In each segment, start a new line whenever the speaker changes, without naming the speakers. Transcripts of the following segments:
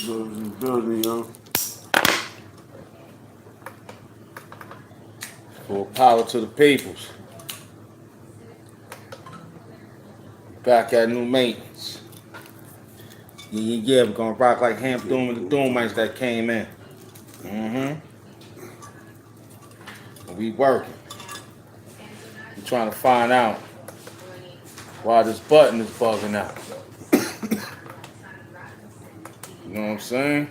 Brothers in the building, yo.
Full power to the peoples. Back at new maintenance. Yeah, we're gonna rock like Ham Doom and the Doomites that came in. We working. We trying to find out why this button is bugging out. You know what I'm saying?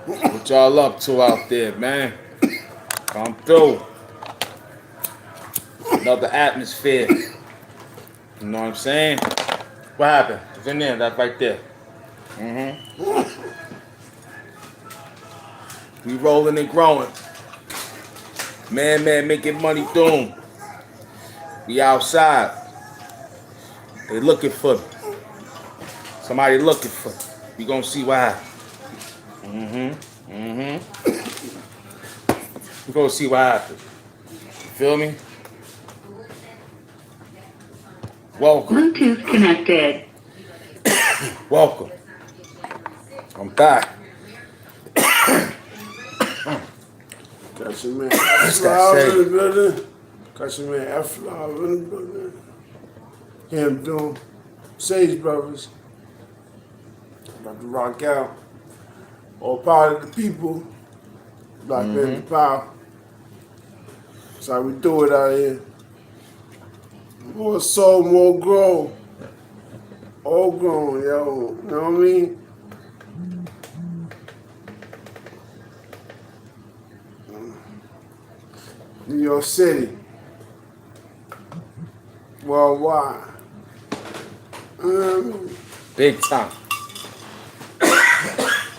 What y'all up to out there, man? Come through. Another atmosphere. You know what I'm saying? What happened? It's in there, that's right there. We rolling and growing. Man, making money doom. We outside. They looking for me. Somebody looking for me. We gonna see what happens. We gonna see what happens. You feel me? Welcome.
Bluetooth connected.
Welcome. I'm back.
Got your man
This guy
F-Flower in
say-
the building. Got your man F-Flower in the building. Him doing Sage Brothers. About to rock out. All power to the people. Black men power. That's how we do it out here. More soul, more grow. All grown, yo. You know what I mean? New York City. Worldwide.
Big time.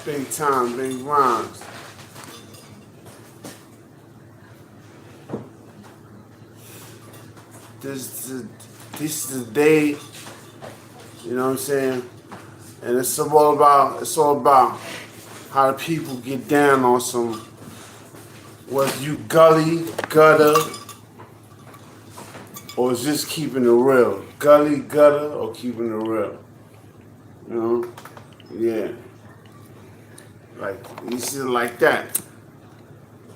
Big time, big rhymes. This is the day, you know what I'm saying? And it's all about how the people get down on some, was you gully, gutter, or is just keeping it real? Gully, gutter, or keeping it real? You know? Yeah. Like, you see it like that.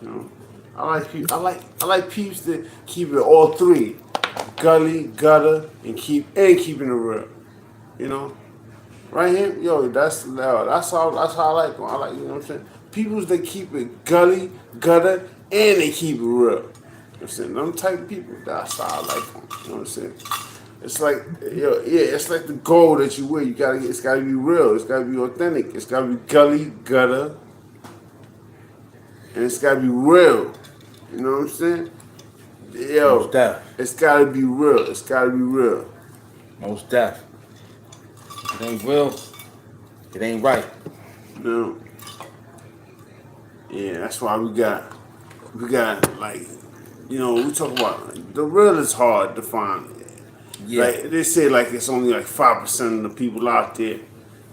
You know? I like peeps that keep it all three. Gully, gutter, and keeping it real. You know? Right here, yo, that's how I like them. I like, you know what I'm saying? Peoples that keep it gully, gutter, and they keep it real. You know what I'm saying? Them type of people, that's how I like them. You know what I'm saying? It's like, yo, yeah, it's like the gold that you wear. It's gotta be real. It's gotta be authentic. It's gotta be gully, gutter, and it's gotta be real. You know what I'm saying? Yo,
Most def.
it's gotta be real. It's gotta be real.
Most def. It ain't real. It ain't right.
You know? Yeah, that's why we got like, you know, we talk about the real is hard to find.
Yeah.
Like they say, like it's only like 5% of the people out there.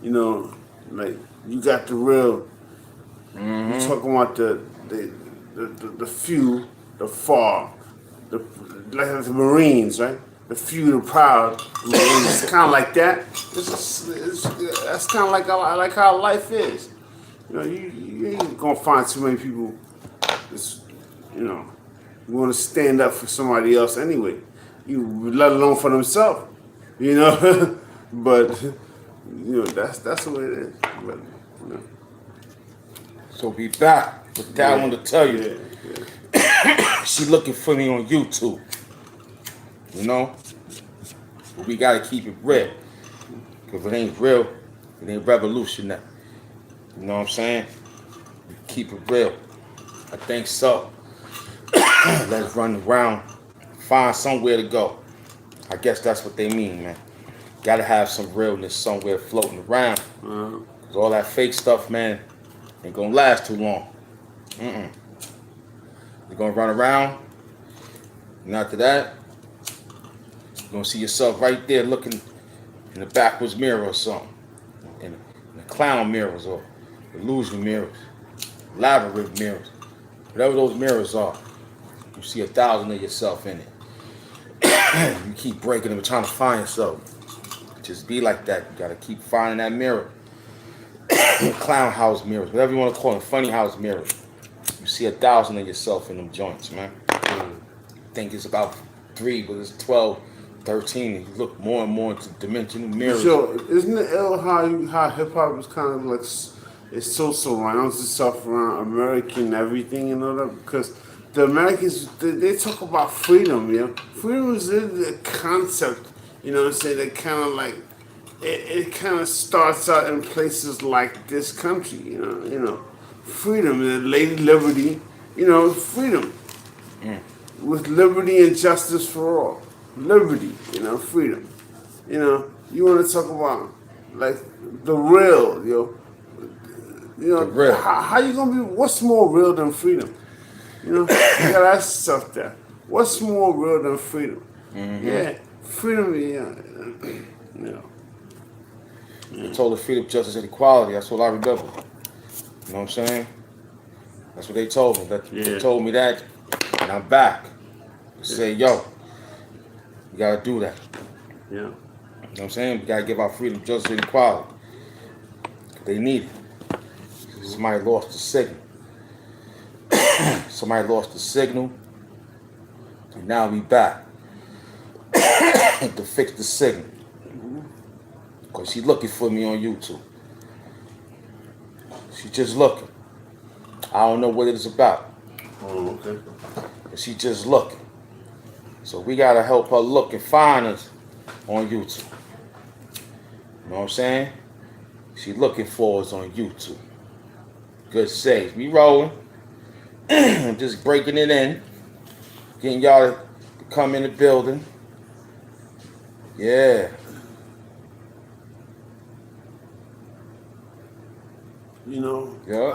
You know, like you got the real. You talking about the few, the far, like the Marines, right? The few, the proud. It's kind of like that. That's kind of like how life is. You know, you ain't gonna find too many people that's, you know, want to stand up for somebody else anyway. You let alone for themselves. You know, but you know that's the way it is. But you know.
So be back. With that, I want to tell you.
Yeah.
She looking for me on YouTube. You know? But we gotta keep it real. Because if it ain't real, it ain't revolutionary. You know what I'm saying? We keep it real. I think so. Let's run around, find somewhere to go. I guess that's what they mean, man. Gotta have some realness somewhere floating around. Cause all that fake stuff, man, ain't gonna last too long. You're gonna run around, and after that, you're gonna see yourself right there looking in the backwards mirror or something. In the clown mirrors or illusion mirrors, labyrinth mirrors, whatever those mirrors are. You see 1,000 of yourself in it. You keep breaking them and trying to find yourself. Just be like that. You gotta keep finding that mirror. clown house mirrors, whatever you want to call them, funny house mirrors. You see 1,000 of yourself in them joints, man. I think it's about 3, but it's 12, 13. And you look more and more into dimensional mirrors.
Yo, isn't it ill how hip hop is kind of like it so surrounds itself around American everything and all that? Because the Americans they talk about freedom, you know. Freedom is the concept, you know what I'm saying? That kind of like it kind of starts out in places like this country, you know, freedom, the Lady Liberty, you know, freedom with liberty and justice for all, liberty, you know, freedom, you know. You want to talk about like the real, you
The
know,
real.
how you gonna be? What's more real than freedom? You know, you gotta ask yourself that. What's more real than freedom? Yeah, freedom, yeah, you know.
They told us freedom, justice, and equality. That's what I remember. You know what I'm saying? That's what they told me. They told me that, and I'm back. They say, yo, you gotta do that.
Yeah.
You know what I'm saying? We gotta give our freedom, justice, and equality. They need it. Somebody lost the signal. Somebody lost the signal. And now we back to fix the signal. Because she looking for me on YouTube. She just looking. I don't know what it is about.
Oh, okay.
But she just looking. So we gotta help her look and find us on YouTube. You know what I'm saying? She looking for us on YouTube. Good saves. We rolling. Just breaking it in. Getting y'all to come in the building. Yeah.
You know,
Yeah.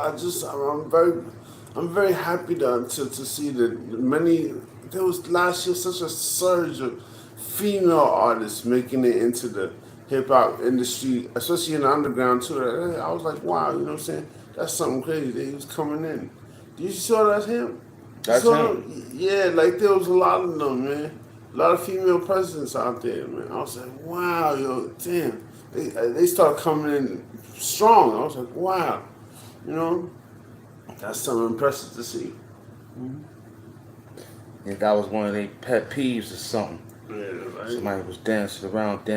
I'm very happy to see that many. There was last year such a surge of female artists making it into the hip hop industry, especially in the underground too. I was like, wow, you know what I'm saying? That's something crazy. That he was coming in. You saw that's him?
That's him.
Yeah, like there was a lot of them, man. A lot of female presidents out there, man. I was like, wow, yo, damn. They started coming in strong. I was like, wow, you know, that's something impressive to see.
And that was one of their pet peeves or something.
Yeah, right.
Somebody was dancing around,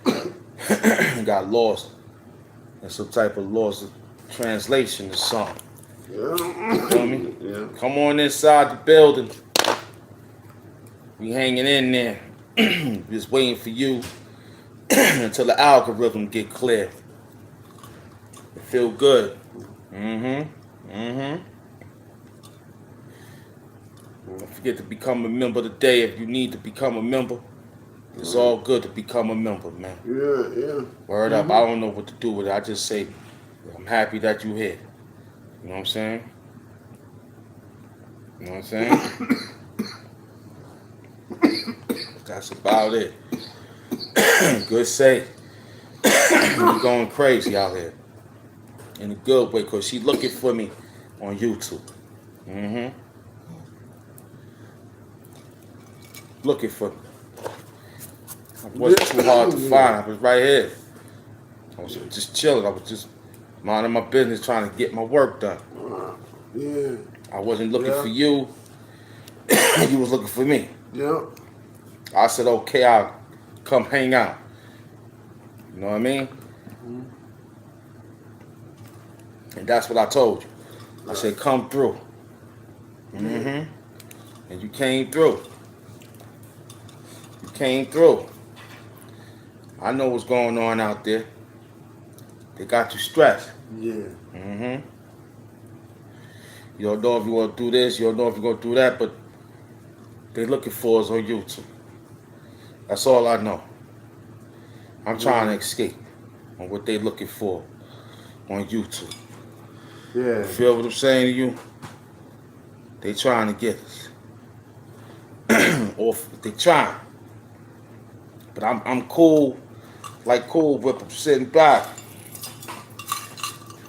and got lost in some type of lost translation or something.
Yeah.
You feel me?
Yeah.
Come on inside the building. We hanging in there. Just waiting for you until the algorithm get clear. It feel good. Don't forget to become a member today if you need to become a member. It's all good to become a member, man.
Yeah.
Word up. I don't know what to do with it. I just say, I'm happy that you're here. You know what I'm saying? You know what I'm saying? That's about it. Good say. You going crazy out here. In a good way, because she looking for me on YouTube. Looking for me. It wasn't too hard to find. I was right here. I was just chilling. I was just minding my business, trying to get my work done.
Yeah.
I wasn't looking for you. You was looking for me.
Yeah.
I said, okay, I'll come hang out. You know what I mean? And that's what I told you. I said, come through. And you came through. You came through. I know what's going on out there. They got you stressed.
Yeah.
You don't know if you want to do this, you don't know if you're going to do that, but they looking for us on YouTube. That's all I know. I'm trying to escape on what they looking for on YouTube.
Yeah.
You feel what I'm saying to you? They trying to get us. Or they trying. But I'm cool, like cool with them sitting back.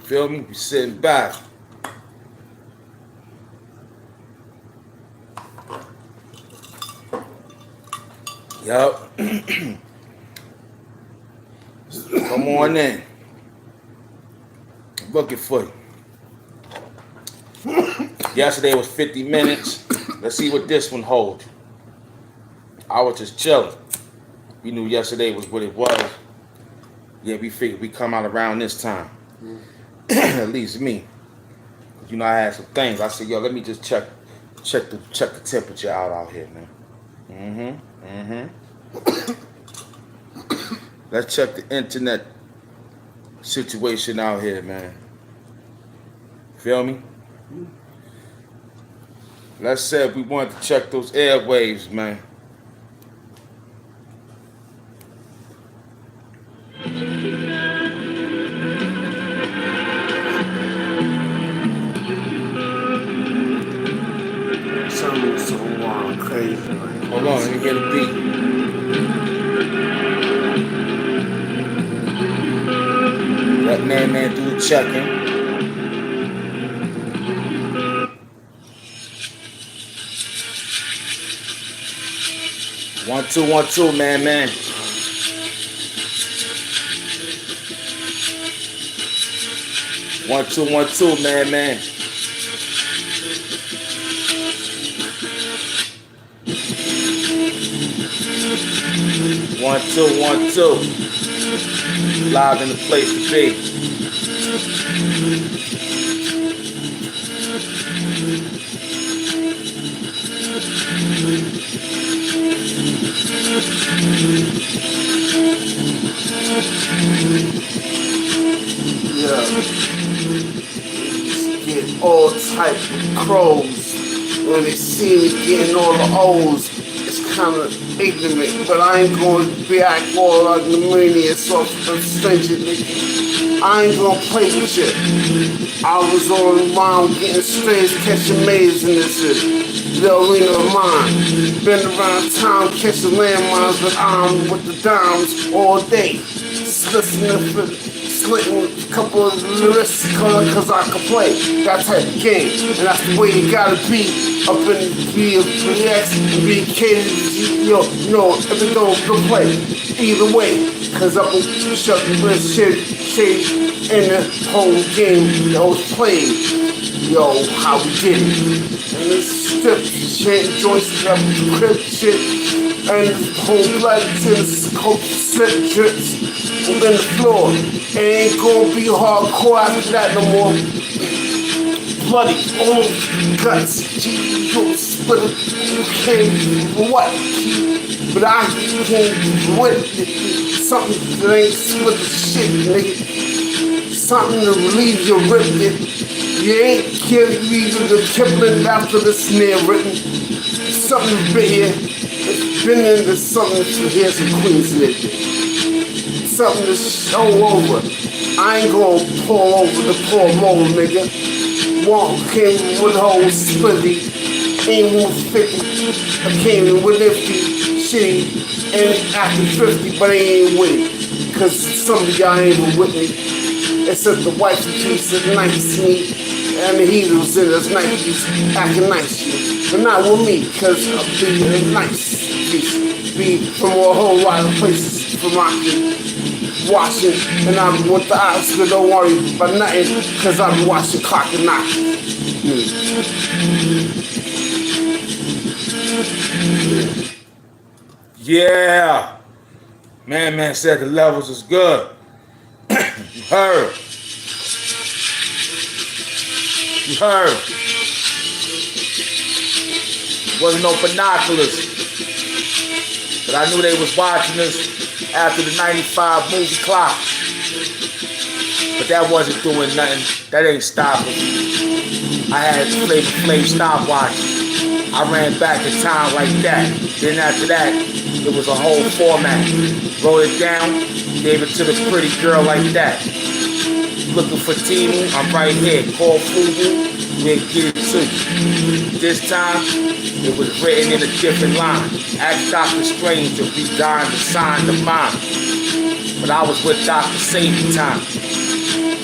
Feel me? Be sitting back. Yup. Come on in. Looking for you. Yesterday was 50 minutes. Let's see what this one holds. I was just chilling. We knew yesterday was what it was. Yeah, we figured we come out around this time. At least me. You know, I had some things. I said, yo, let me just check the temperature out here, man. Let's check the internet situation out here, man. Feel me? Let's say if we wanted to check those airwaves, man.
Sounding so crazy.
Hold on, let me get a beat. Let man do the checking. One, two, man. One, two, man. One, two. Live in the place to be.
Yeah. Get all type of crows when they see me getting all the O's. It's kind of ignorant, but I ain't going to be act all ignominious or stringent. I ain't going to play with shit. I was all around getting strays, catching maids in this shit. The arena of mine. Been around town catching landmines, but I'm with the dimes all day. Slitting a couple of lyrics cause I can play that type of game. And that's the way you gotta be up in BX and be catered. Yo, if it don't play either way, cause I'm gonna shut the shit in the whole game that was playing. Yo, how we did it. And this strip shit, joints up with the crib shit, and the whole blood to the coat slip drips within the floor. It ain't gonna be hardcore after that no more. Bloody, all guts, you split it, you came for what? But I came with something that ain't split the shit, nigga. Something to relieve your rip, you ain't killing me the Kipling after the snare written. Something been here, it's been in the something to hear some Queens nigga. Something to show over. I ain't gonna pull over the poor roll, nigga. Walk came with whole splitty. Ain't with 50. I came in with 50. Shitty. And acting 50, but I ain't with it. Cause some of y'all ain't even with me. Except the white piece of nice meat. And the heaters in this nice piece acting nice shit. But not with me, cause I'll be a nice piece. Be from a whole lot of places from rocking. Watching, and I'm with the Oscar, don't worry about nothing, cause I'm watching clock and knocking.
Yeah. Man said the levels is good. You heard. Wasn't no binoculars. But I knew they was watching us after the 95 movie clock. But that wasn't doing nothing. That ain't stopping. I had Flavor stopwatch. I ran back in time like that. Then after that, it was a whole format. Wrote it down, gave it to the pretty girl like that. Looking for Timu, I'm right here. Call Fubu, we'll get it to you. This time, it was written in a different line. Ask Dr. Strange if we dying to sign the mind. But I was with Dr. Safety time.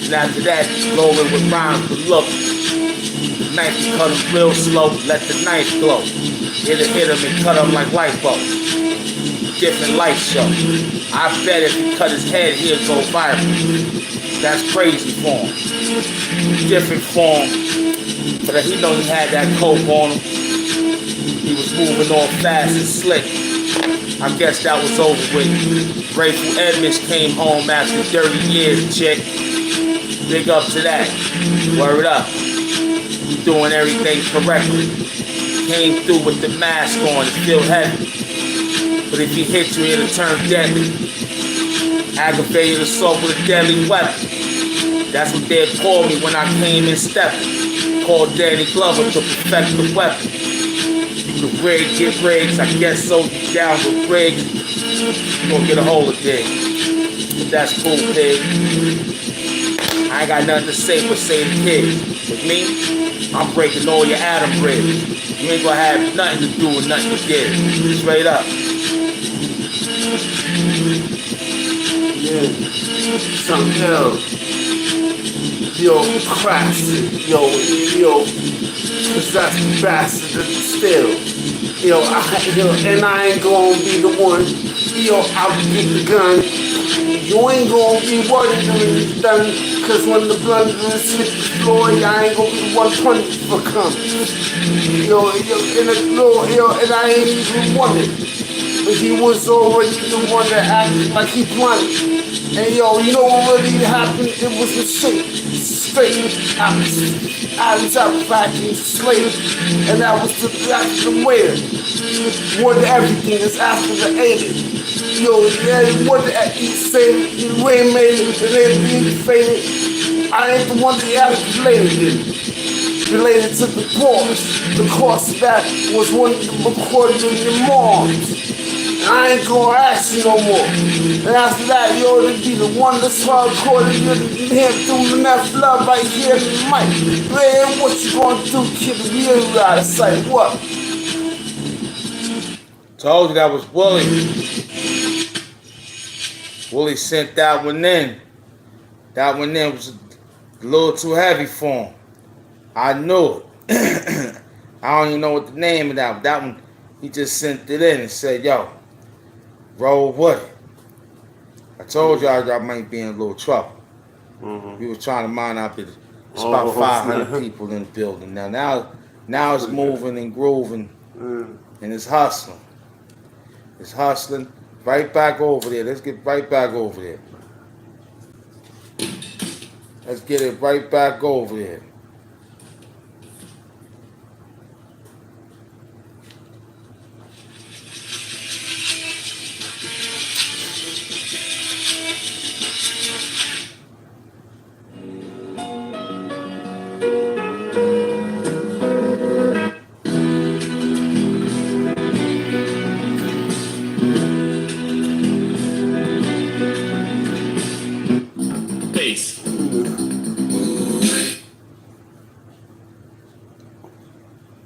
And after that, rolling with rhymes, but look. The knife, you cut him real slow, let the knife glow. It'll hit him and cut him like light bulb. Different light show. I bet if he cut his head, he'll go viral. That's crazy for him. Different form. But he know he had that coke on him. He was moving all fast and slick. I guess that was over with. Grateful Edmonds came home after 30 years, chick. Big up to that. Word up. You doing everything correctly. Came through with the mask on, it's still heavy. But if he hit you, it'll turn deadly. Aggravated assault with a deadly weapon. That's what they'd call me when I came in stepping. Called Danny Glover to perfect the weapon. You could rig, get rigs, I guess so. You down with rigs, you gonna get a hold of this. But that's cool, pig. I ain't got nothing to say but say the kid. With me, I'm breaking all your atom ribs. You ain't gonna have nothing to do with nothing to give. Straight up.
Yeah. Something else. Yo, crash. Yo, cause that's the bastard still. Yo, and I ain't gonna be the one. Yo, I'll get the gun. You ain't gonna be worried when it's done. Cause when the blood is hit the floor, I ain't gonna be the one punished for coming. Yo, and I ain't even wanted. But he was already the one that acted like he blunted. And yo, you know what really happened? It was a shit. Straight out back in slave. And that's the way. What everything is after the 80s. Yo, yeah, what he said, the way made it, and then he faded. I ain't the one that related it. Related to the course. The course that was one recorded in your moms. I ain't gonna ask you no more. And after that, yo, to be the one that's hardcore, you hear through enough love right here in the mic. Man, what you gonna do, kid? We ain't out of sight. What?
Told you that was Willie. Willie sent that one in. That one in was a little too heavy for him. I knew it. I don't even know what the name of that was. That one, he just sent it in and said, yo, roll with it. I told y'all might be in a little trouble.
Mm-hmm.
We were trying to mind our business. It's about 500 people in the building now. Now it's moving and grooving, and it's hustling. It's hustling. Right back over there. Let's get right back over there. Let's get it right back over there.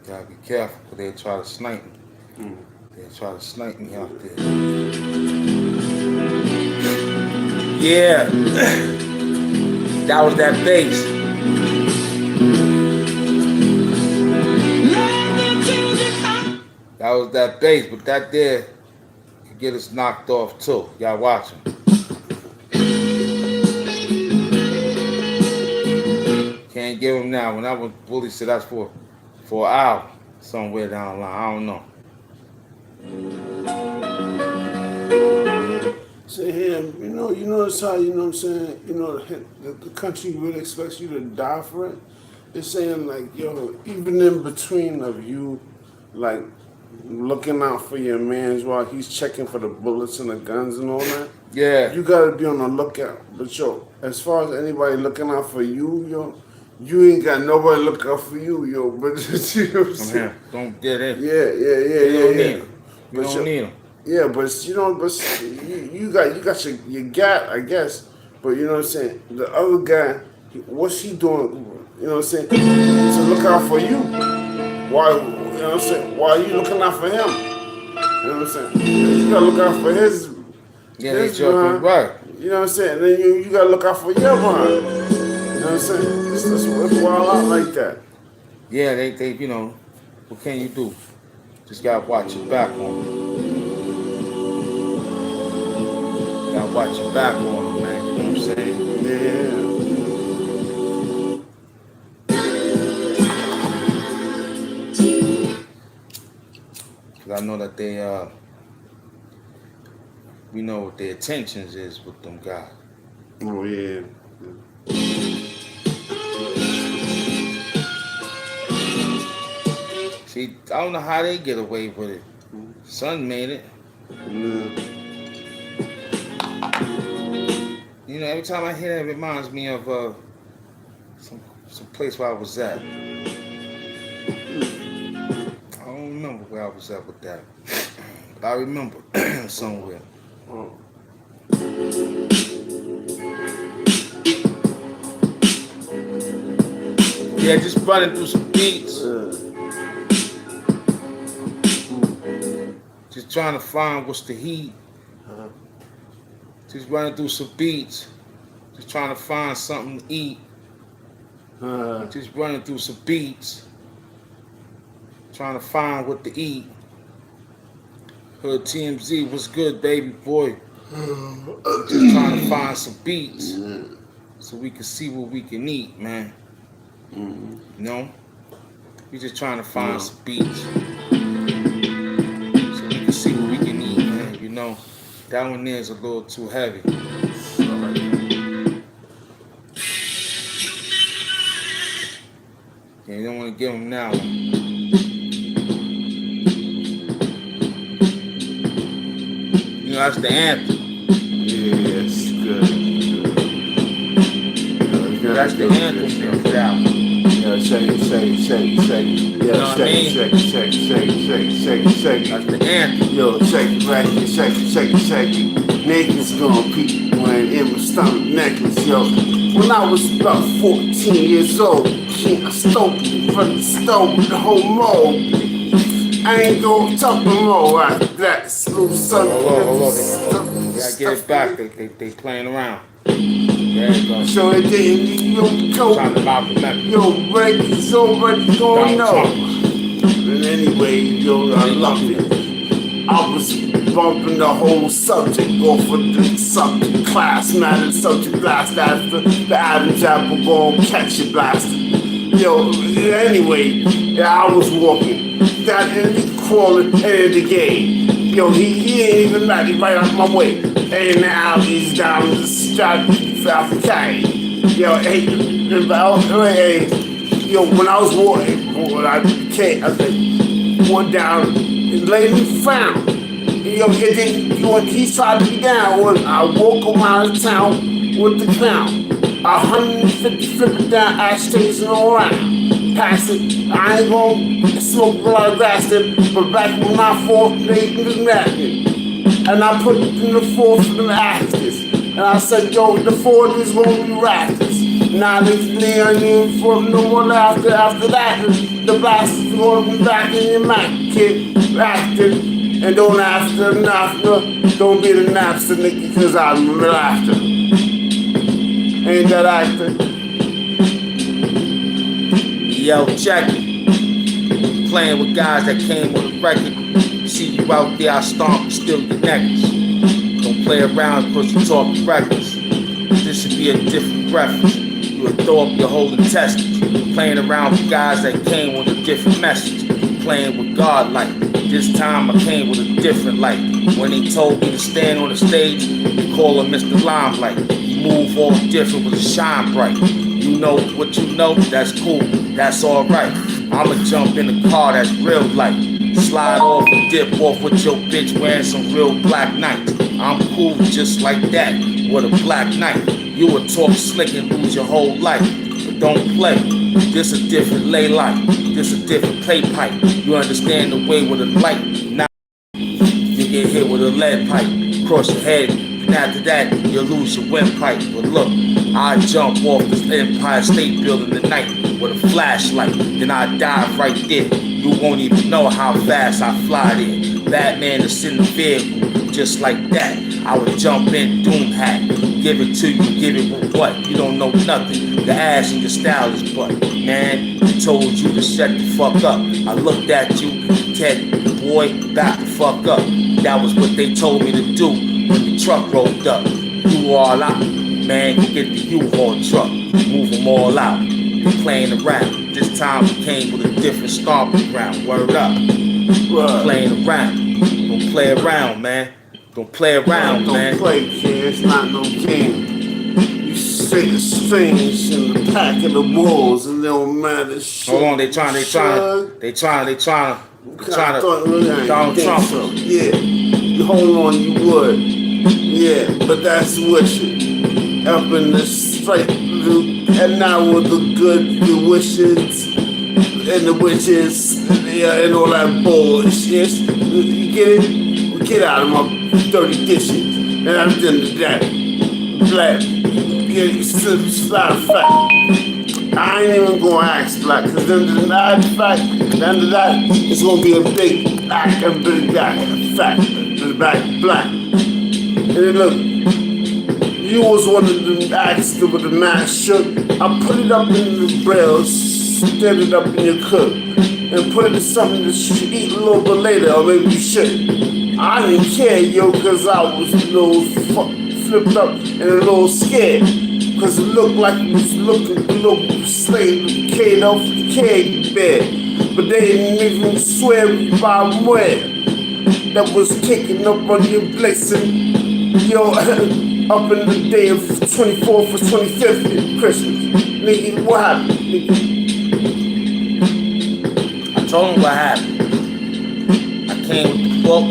Gotta be careful, because they try to snipe me. They try to snipe me out there. Yeah. That was that bass. That was that bass, but that there could get us knocked off too. Y'all watching. Can't give him now. When I was Willie said that's for an hour somewhere down the line. I don't know.
Say here, you notice how, you know what I'm saying, the country really expects you to die for it. It's saying like, yo, even in between of you, like, looking out for your mans while he's checking for the bullets and the guns and all that.
Yeah.
You gotta be on the lookout. But yo, as far as anybody looking out for you, yo, you ain't got nobody look out for you, yo. But you know what I'm saying?
Don't get in.
Yeah.
You don't need them.
Yeah, but you got your gat, I guess. But you know what I'm saying? The other guy, what's he doing? You know what I'm saying? To look out for you. Why? You know what I'm saying? Why are you looking out for him? You know what I'm saying? You gotta look out for his.
Yeah, they joking, right?
You know what I'm saying? Then you gotta look out for your behind. You know what I'm saying? It's wild out like that.
Yeah, they what can you do? Just gotta watch your back on them. Gotta watch your back on them, man. You know what I'm saying?
Yeah.
I know that they we know what their intentions is with them guys.
Oh yeah.
See, I don't know how they get away with it. Son made it.
Yeah.
You know, every time I hear that, it reminds me of some place where I was at. I don't remember where I was at with that, but I remember somewhere.
Oh.
Yeah, just running through some beats, just trying to find what's the heat. Just running through some beats, just trying to find something to eat. Just running through some beats, trying to find what to eat. Hood TMZ, what's good, baby boy? Just trying to find some beats so we can see what we can eat, man. You know? We just trying to find some beats so we can see what we can eat, man. You know? That one there is a little too heavy. Yeah, you don't want to give him that one. You know, that's the anthem.
Yeah, it's good.
That's the anthem of that one.
Yeah, shake it. Yeah,
know what I mean?
shake it.
That's the anthem.
Yo, shake it, shake it. Niggas gonna peep when in my stomach necklace, yo. When I was about 14 years old, I stole it from the store with the whole mold. I ain't gonna talk no more after that. Smooth son.
Hold on. Gotta get it back. They playing around. There you go.
So it didn't,
Trying to lock them back.
yo, break is already going know. And anyway, yo, I love it. I was bumping the whole subject off of the subject class, man, subject blast after the Adam's apple gon' catch it blast. Yo, anyway, yeah, I was walking. That and he crawling in the game. Yo, he ain't even mad, he right out my way. And now he's down the street for K. Yo, hey, yo, when I was walking, when I went down and laid me found. Yo, when he tried to be down, when I walk around the town with the clown. 150 flipping down ashtrays and all around. Pass it, I ain't gonna smoke a lot of grass then, but back when my fork, they was napping. And I put it in the fourth of them ashes. And I said, yo, the fourth is gonna be rafters. Now they ain't even for no more laughter. After that, the blast is gonna be back in your mouth, kid. Acting. And don't after Napster, don't be the Napster nigga, cause I'm laughter. Ain't that actor?
Yo, check it. Playing with guys that came with a record. See you out there, I stomp and steal your necklace. Don't play around cause you talk records. This should be a different preference. You would throw up your whole intestines. Playing around with guys that came with a different message. Playing with God like. This time I came with a different light. When they told me to stand on the stage, they call him Mr. Limelight. He move all different with a shine bright. You know what you know, that's cool, that's alright. I'ma jump in the car that's real light. Slide off and dip off with your bitch wearing some real black nights. I'm cool just like that, with a black knife. You would talk slick and lose your whole life. But don't play, this a different lay life. This a different play pipe. You understand the way with a light. Now you get hit with a lead pipe. Cross your head, and after that you lose your windpipe. But look, I jump off this Empire State Building tonight with a flashlight. Then I dive right there. You won't even know how fast I fly there. Batman is in the vehicle, just like that. I would jump in, doom hack. Give it to you, give it with what? You don't know nothing. The ass in your style is butt. Man, I told you to shut the fuck up. I looked at you, Ted, boy, back the fuck up. That was what they told me to do when the truck rolled up. You all out. Man, you get the U-Haul truck. Move them all out. They playing around. This time we came with a different stomping ground. Word up.
Right.
Playing around. Don't play around, man. Don't play around, man.
Don't play, kid. It's not no game. You say the strings in the pack of the wolves, and it don't matter shit.
Hold on, they trying to Donald Trump.
So. Yeah. Hold on, you would. Yeah, but that's wishing. Up in the straight, and now with the good, the wishes, and the witches, and all that bullshit. You get it? Get out of my dirty dishes. And I'm done that. Black. Get it, slide of fact. I ain't even gonna ask black, cause then the fact, the end of that, it's gonna be a big act, a big fact, black. And then look, you was one of the acts with the mask shook. I put it up in the braille, stand it up in your cook, and put it in something to eat a little bit later, or maybe you should. I didn't care, yo, cause I was a little flipped up and a little scared. Cause it looked like it was looking a little slave decayed off the decayed bed. But they didn't even swear by where that was taken up on your blessing. Yo, up in the day of 24th or 25th Christmas. Nigga, what happened? Nigga?
I told him what happened. I came with the book,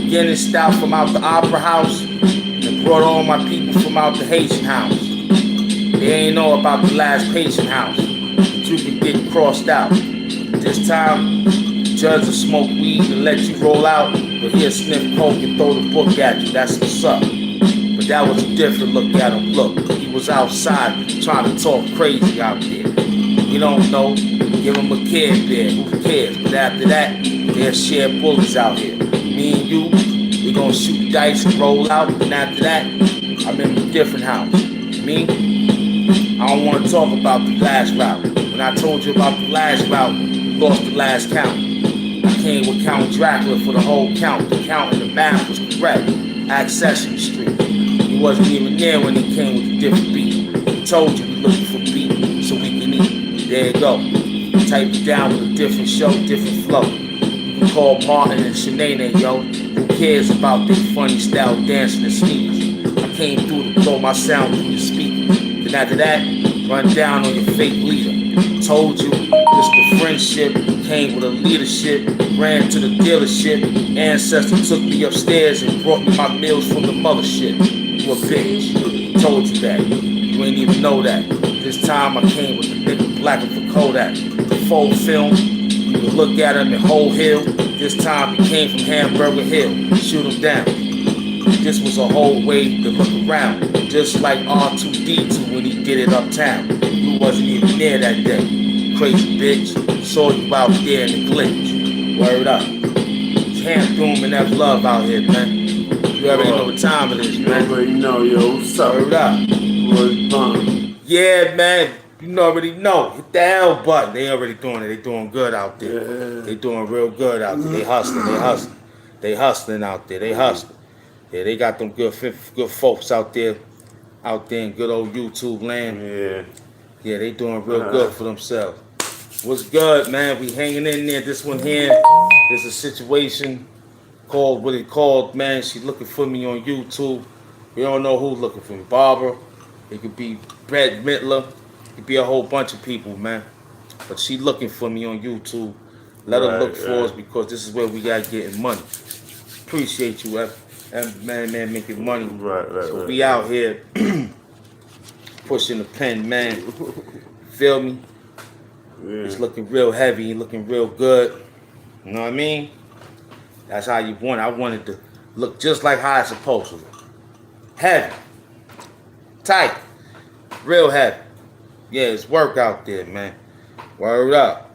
beginning style from out the opera house, and brought all my people from out the Haitian house. They ain't know about the last patient house, but you could get crossed out. This time, the judge will smoke weed and let you roll out, but he'll sniff coke and throw the book at you. That's what's up. But that was a different look at him. Look, he was outside trying to talk crazy out there. You don't know, give him a Care Bear, who cares? But after that, they'll share bullets out here. Me and you, we gonna shoot dice and roll out, and after that, I'm in a different house. Me, I don't want to talk about the last route. When I told you about the last route, you lost the last count. I came with Count Dracula for the whole count. The count and the math was correct. Act Sesame Street. He wasn't even there when he came with a different beat. He told you we looking for beat so we can eat. There you go. Type it down with a different show, different flow. You can call Martin and Shanae, yo. Who cares about their funny style dancing and sneakers? I came through to blow my sound through the speaker. Then after that, run down on your fake leader. Told you, this the friendship, came with a leadership, ran to the dealership, ancestor took me upstairs and brought me my meals from the mothership. You a bitch, told you that, you ain't even know that. This time I came with the nigga blacker for Kodak. The full film, you could look at him in Whole Hill. This time he came from Hamburger Hill, shoot him down. This was a whole way to look around, just like R2D2 when he did it uptown. You wasn't even there that day, crazy bitch. Saw you out there in the glitch. Word up. Camp Doom and that love out here, man. You already know what time it is, man.
You already know, yo. What's up?
Word up.
Word bomb.
Yeah, man. You already know. Hit the L button. They already doing it. They doing good out there.
Yeah.
They doing real good out there. They hustling. They hustling out there. They hustling. Yeah, they got them good folks out there in good old YouTube land.
Yeah.
Yeah, they doing real good for themselves. What's good, man? We hanging in there. This one here is a situation called what it called, man. She looking for me on YouTube. We don't know who's looking for me. Barbara. It could be Brett Mittler. It could be a whole bunch of people, man. But she looking for me on YouTube. Let her look for us because this is where we got getting money. Appreciate you, man, making money. So we out here pushing the pen, man. Feel me? Yeah. It's looking real heavy, looking real good. You know what I mean? That's how you want it. I wanted to look just like how it's supposed to look. Heavy. Tight. Real heavy. Yeah, it's work out there, man. Word up.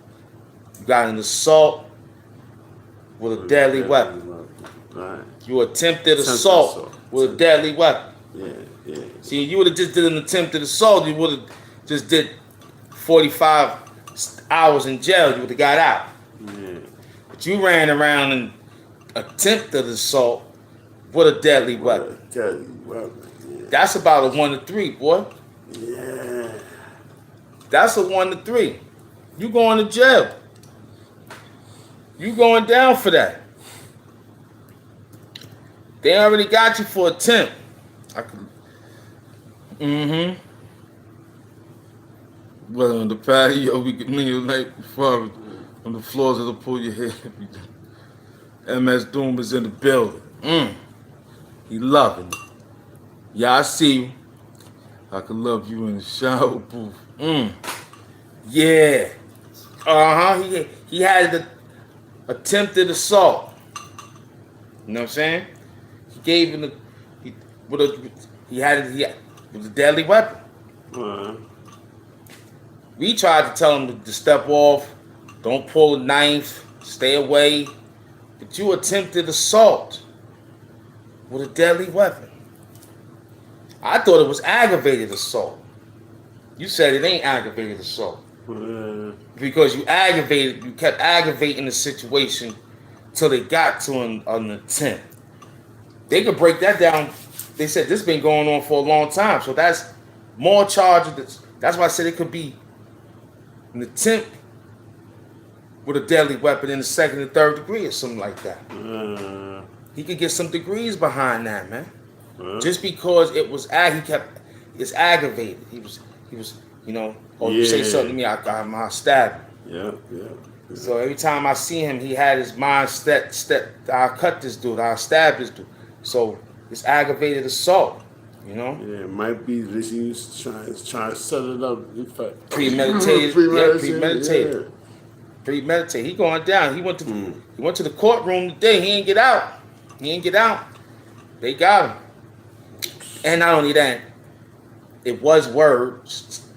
You got an assault with a deadly weapon.
Right.
You attempted assault with a deadly weapon.
Yeah.
See, you would have just did an attempted assault. You would have just did 45 hours in jail. You would have got out.
Yeah.
But you ran around and attempted assault with a deadly weapon.
Yeah.
That's about a 1 to 3, boy.
Yeah.
That's a 1 to 3. You going to jail. You going down for that. They already got you for attempt. I could. Mm-hmm. Well, on the patio, we could linger the night before on the floors of the pool your head. MS Doom is in the building. He loving it. Yeah, I see you. I could love you in the shower booth. Yeah. He had the attempted assault. You know what I'm saying? He gave him he had it with a deadly weapon. We tried to tell him to step off, don't pull a knife, stay away. But you attempted assault with a deadly weapon. I thought it was aggravated assault. You said it ain't aggravated assault. Because you kept aggravating the situation till they got to an attempt. They could break that down. They said this been going on for a long time, so that's more charges. That's why I said it could be an attempt with a deadly weapon in the second and third degree or something like that. He could get some degrees behind that, man. Just because it was it's aggravated. He was, you know, you say something to me, I stab you. Yeah. So every time I see him, he had his mind I'll cut this dude, I'll stab this dude. So it's aggravated assault, you know?
Yeah, it might be this he was trying to set it up.
Premeditated. Premeditated. He going down. He went to the courtroom today. He ain't get out. They got him. And not only that, it was words,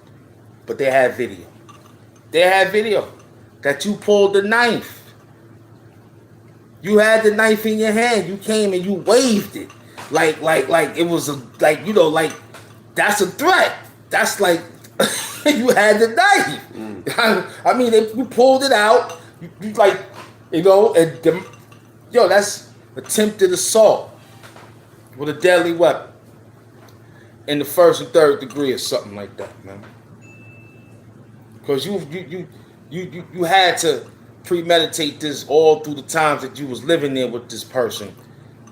but they had video. They had video that you pulled the knife. You had the knife in your hand. You came and you waved it. Like it was that's a threat. That's like you had the knife. I mean, if you pulled it out, you like, you know, and that's attempted assault with a deadly weapon in the first and third degree or something like that, man. Because you had to premeditate this all through the times that you was living there with this person,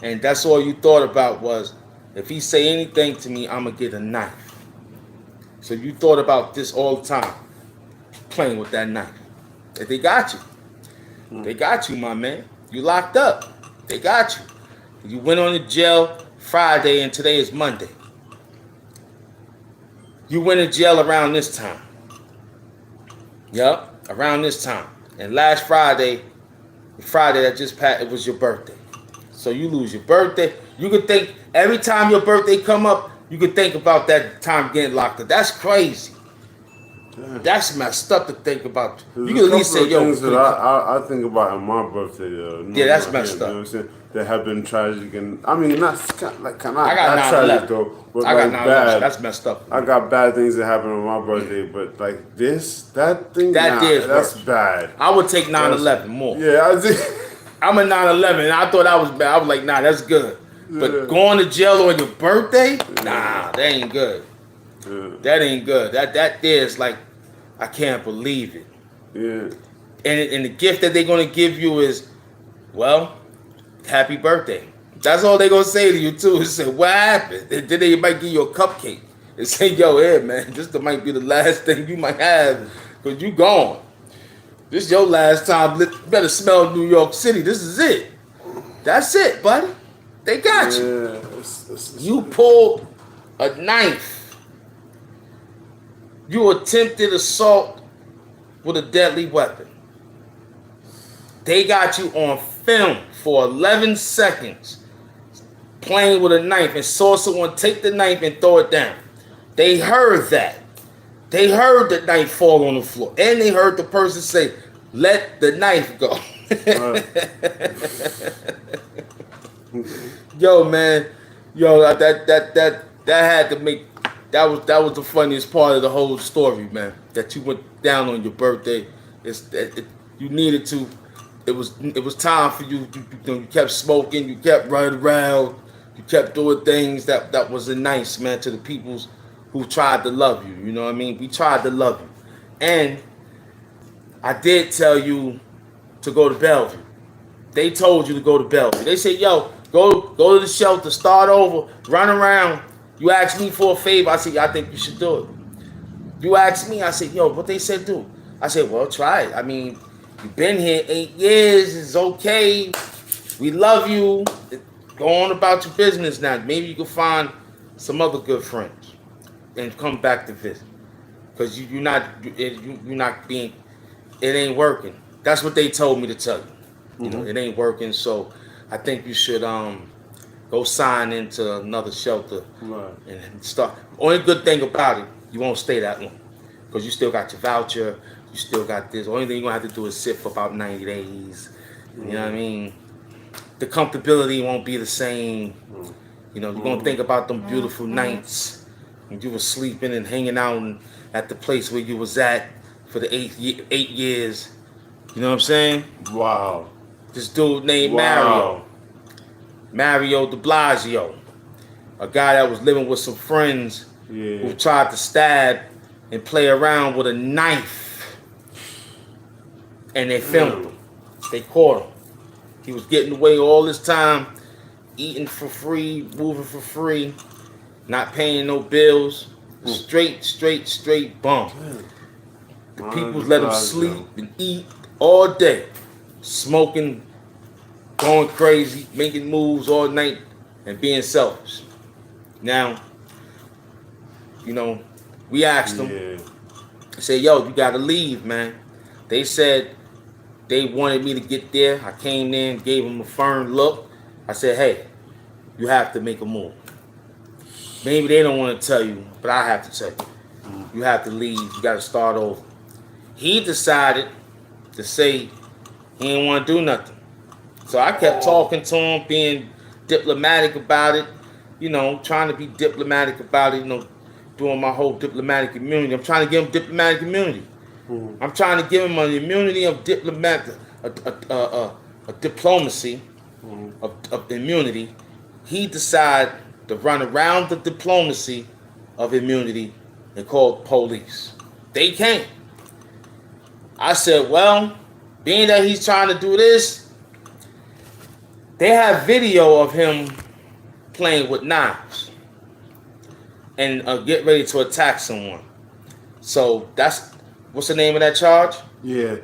and that's all you thought about was, if he say anything to me, I'm gonna get a knife. So you thought about this all the time, playing with that knife. And they got you. They got you, my man. You locked up. They got you. You went on to jail Friday, and today is Monday. You went to jail around this time. Yup, around this time. And last Friday, the Friday that just passed, it was your birthday. So you lose your birthday. You could think, every time your birthday come up, you could think about that time getting locked up. That's crazy. Damn. That's messed up to think about.
There's
you can at least say, yo.
Things that I think about on my birthday.
Yeah, that's messed up.
You know what I'm saying? That have been tragic, and I mean, not like kind of
I got
not tragic though, but
I
like
got
bad.
That's messed up.
I got bad things that happen on my birthday, but like that thing,
that's
worse. Bad.
I would take 9/11 more.
Yeah, I think.
I'm a 9/11, and I thought that was bad. I was like, nah, that's good. But going to jail on your birthday, nah, that ain't good. Yeah. That ain't good. That is like, I can't believe it.
Yeah.
And the gift that they're gonna give you is, well, happy birthday. That's all they're gonna say to you too. Is say, what happened? And then they might give you a cupcake and say, yo, here, man, this might be the last thing you might have, because you gone. This is your last time. You better smell New York City. This is it. That's it, buddy. They got you. You pulled a knife. You attempted assault with a deadly weapon. They got you on film for 11 seconds playing with a knife and saw someone take the knife and throw it down. They heard that. They heard the knife fall on the floor. And they heard the person say, let the knife go. Yo, man. Yo, that had to make, that was the funniest part of the whole story, man. That you went down on your birthday. You needed to. It was time for you. You kept smoking. You kept running around. You kept doing things that wasn't nice, man, to the peoples who tried to love you. You know what I mean? We tried to love you. And I did tell you to go to Bellevue. They told you to go to Bellevue. They said, yo, go to the shelter, start over, run around. You asked me for a favor. I said, I think you should do it. You asked me, I said, yo, what they said do? I said, well, try it. I mean, you've been here 8 years. It's okay. We love you. Go on about your business now. Maybe you can find some other good friends and come back to visit. Because you're not being, it ain't working. That's what they told me to tell you. You know, it ain't working. So I think you should go sign into another shelter and start. Only good thing about it, you won't stay that long. Because you still got your voucher. You still got this. Only thing you're going to have to do is sit for about 90 days. You know what I mean? The comfortability won't be the same. You know, you're going to think about them beautiful nights when you were sleeping and hanging out at the place where you was at for the 8 years. You know what I'm saying?
Wow.
This dude named Mario de Blasio, a guy that was living with some friends who tried to stab and play around with a knife, and they filmed him. They caught him. He was getting away all this time, eating for free, moving for free, not paying no bills. Straight bum. The people let him sleep and eat all day, smoking, going crazy, making moves all night, and being selfish. Now, you know, we asked them, say, yo, you gotta leave, man. They said they wanted me to get there. I came in, gave them a firm look. I said, hey, you have to make a move. Maybe they don't want to tell you, but I have to tell you. You have to leave. You got to start over. He decided to say he didn't want to do nothing. So I kept talking to him, being diplomatic about it, you know, trying to be diplomatic about it, you know, doing my whole diplomatic immunity. I'm trying to give him diplomatic immunity. I'm trying to give him an immunity of a diplomacy of immunity. He decided to run around the diplomacy of immunity and called police. They came. I said, well, being that he's trying to do this, they have video of him playing with knives and get ready to attack someone. So that's, what's the name of that charge?
Yeah,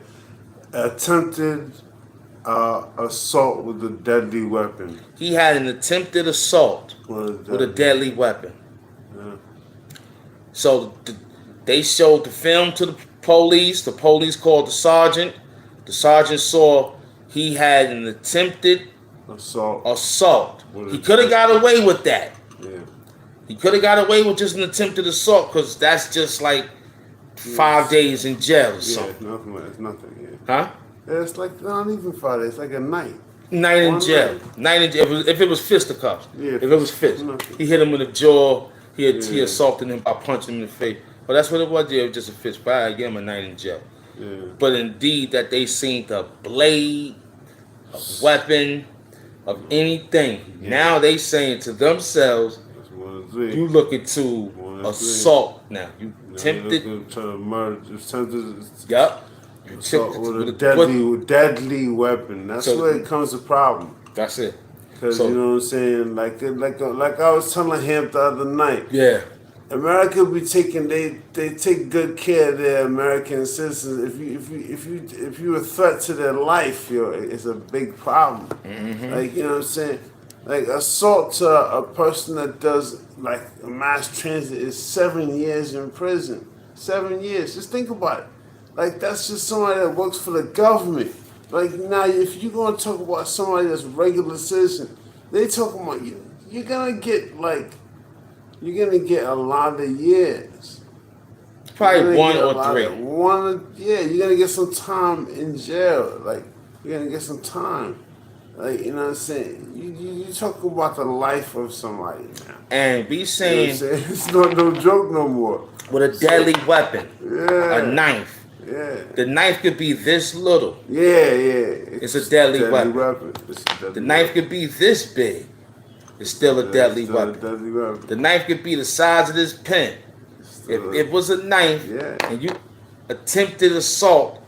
attempted assault with a deadly weapon.
He had an attempted assault with a deadly weapon.
Yeah.
So they showed the film to the police. The police called the sergeant. The sergeant saw he had an attempted assault. He could have got away with that.
Yeah.
He could have got away with just an attempted assault because that's just like 5 days in jail or something.
Yeah, it's nothing.
Huh?
Yeah, it's like not even 5 days. It's like a night.
Night in jail. Night in jail. If it was fisticuffs.
Yeah,
if it was fist. He hit him in the jaw. He assaulted him by punching him in the face. But that's what it was. Yeah, it was just a fist. But I gave him a night in jail.
Yeah.
But indeed, that they seen the blade, a weapon, of anything. Yeah. Now they saying to themselves, you looking to assault now. You tempted
to murder.
Yup.
With a deadly weapon. That's where it comes to problem.
That's it.
Because you know what I'm saying, like I was telling him the other night.
Yeah.
America be taking they take good care of their American citizens. If you a threat to their life, it's a big problem.
Mm-hmm.
Like, you know what I'm saying. Like assault to a person that does like a mass transit is 7 years in prison. 7 years. Just think about it. Like, that's just somebody that works for the government. Like, now, if you're going to talk about somebody that's a regular citizen, they talking about you. You're going to get a lot of years.
Probably 1 or 3.
You're going to get some time in jail. Like, you're going to get some time. Like, you know what I'm saying? You talk about the life of somebody now.
And be saying...
You know it's no joke no more.
With a deadly weapon.
Yeah.
A knife.
Yeah.
The knife could be this little.
Yeah.
It's a deadly weapon. The knife could be this big. It's still a deadly weapon. The knife could be the size of this pen. If it was a knife and you attempted assault,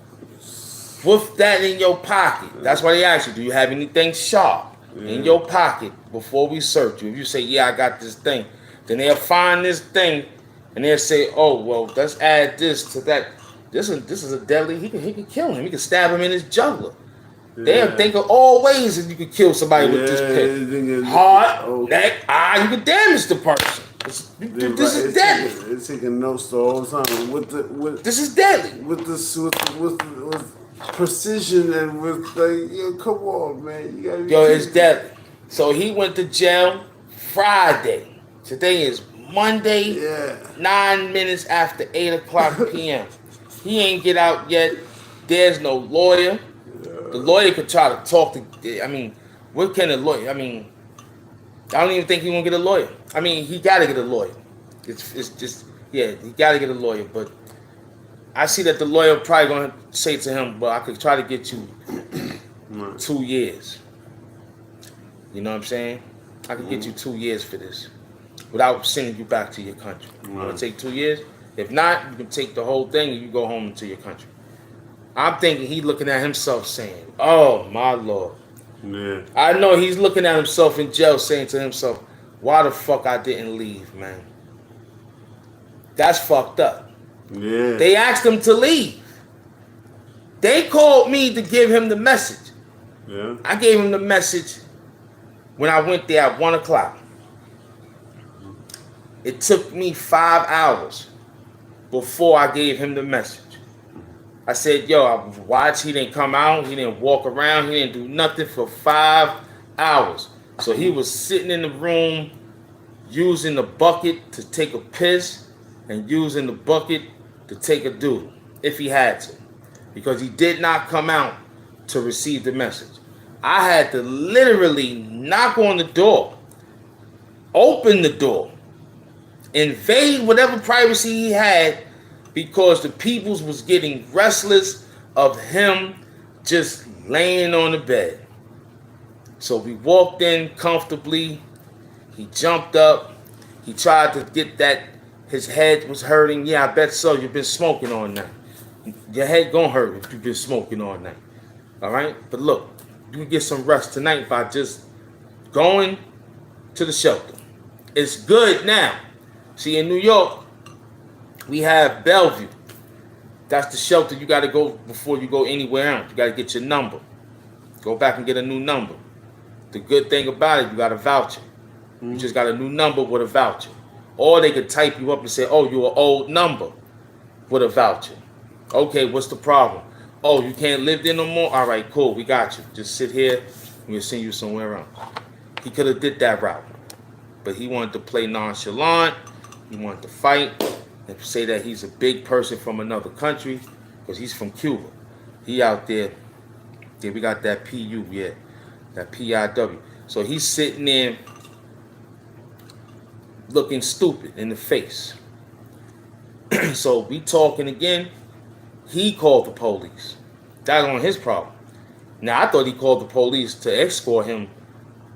with that in your pocket, that's why they ask you, do you have anything sharp in your pocket before we search you? If you say, yeah, I got this thing, then they'll find this thing and they'll say, oh, well, let's add this to that. This is a deadly, he can kill him. He can stab him in his jugular. They'll think of all ways that you could kill somebody with this pit. Heart, neck, eye, you can damage the person. This is deadly.
It's taking notes the whole time.
This is deadly.
With precision and with come on, man. You gotta
it's deadly. So he went to jail Friday. Today is Monday. 9 minutes after 8:00 p.m. He ain't get out yet. There's no lawyer. The lawyer could try to talk to. I mean, what can a lawyer? I mean, I don't even think he won't get a lawyer. I mean, he got to get a lawyer. It's just he got to get a lawyer. But I see that the lawyer probably gonna say to him, "Well, I could try to get you 2 years." You know what I'm saying? I could get you 2 years for this, without sending you back to your country. You want to take 2 years? If not, you can take the whole thing and you go home to your country. I'm thinking he looking at himself saying, "Oh my Lord."
Yeah.
I know he's looking at himself in jail saying to himself, "Why the fuck I didn't leave, man?" That's fucked up.
Yeah.
They asked him to leave. They called me to give him the message.
Yeah.
I gave him the message when I went there at 1:00. It took me 5 hours before I gave him the message. I said, yo, I watched, he didn't come out, he didn't walk around, he didn't do nothing for 5 hours. So he was sitting in the room using the bucket to take a piss and using the bucket to take a doodle, if he had to. Because he did not come out to receive the message. I had to literally knock on the door, open the door, invade whatever privacy he had, because the peoples was getting restless of him just laying on the bed. So we walked in comfortably. He jumped up. He tried to get that. His head was hurting. Yeah, I bet so. You've been smoking all night. Your head gonna hurt if you've been smoking all night. All right? But look, you can get some rest tonight by just going to the shelter. It's good now. See, in New York, we have Bellevue. That's the shelter you got to go before you go anywhere else. You got to get your number. Go back and get a new number. The good thing about it, you got a voucher. You just got a new number with a voucher. Or they could type you up and say, oh, you're an old number with a voucher. Okay, what's the problem? Oh, you can't live there no more? All right, cool, we got you. Just sit here and we'll send you somewhere else. He could have did that route. But he wanted to play nonchalant. He wanted to fight. And say that he's a big person from another country, because he's from Cuba. He out there. Yeah, we got that PU, yeah, that PIW. So he's sitting there looking stupid in the face. So we talking again. He called the police. That's on his problem. Now I thought he called the police to escort him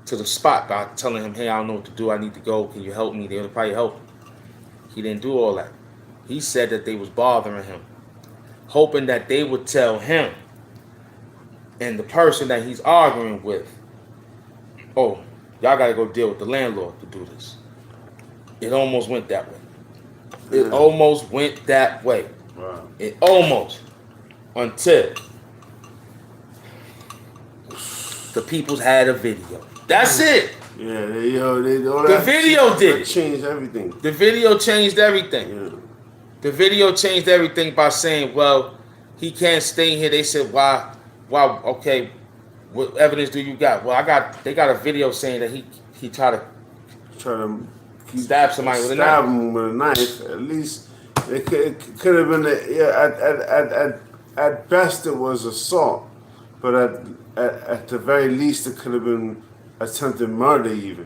to the spot by telling him, hey, I don't know what to do. I need to go. Can you help me? They would probably help him. He didn't do all that. He said that they was bothering him, hoping that they would tell him and the person that he's arguing with, oh, y'all got to go deal with the landlord to do this. It almost went that way. It almost went that way.
Wow.
It almost. Until the peoples had a video. That's it.
Yeah,
the video did it.
Changed everything.
The video changed everything.
Yeah.
The video changed everything by saying, well, he can't stay here. They said, why, okay, what evidence do you got? Well, they got a video saying that he tried to stab somebody with a knife.
Stab him with a knife. At least it could have been, at best it was assault. But at the very least it could have been attempted murder even.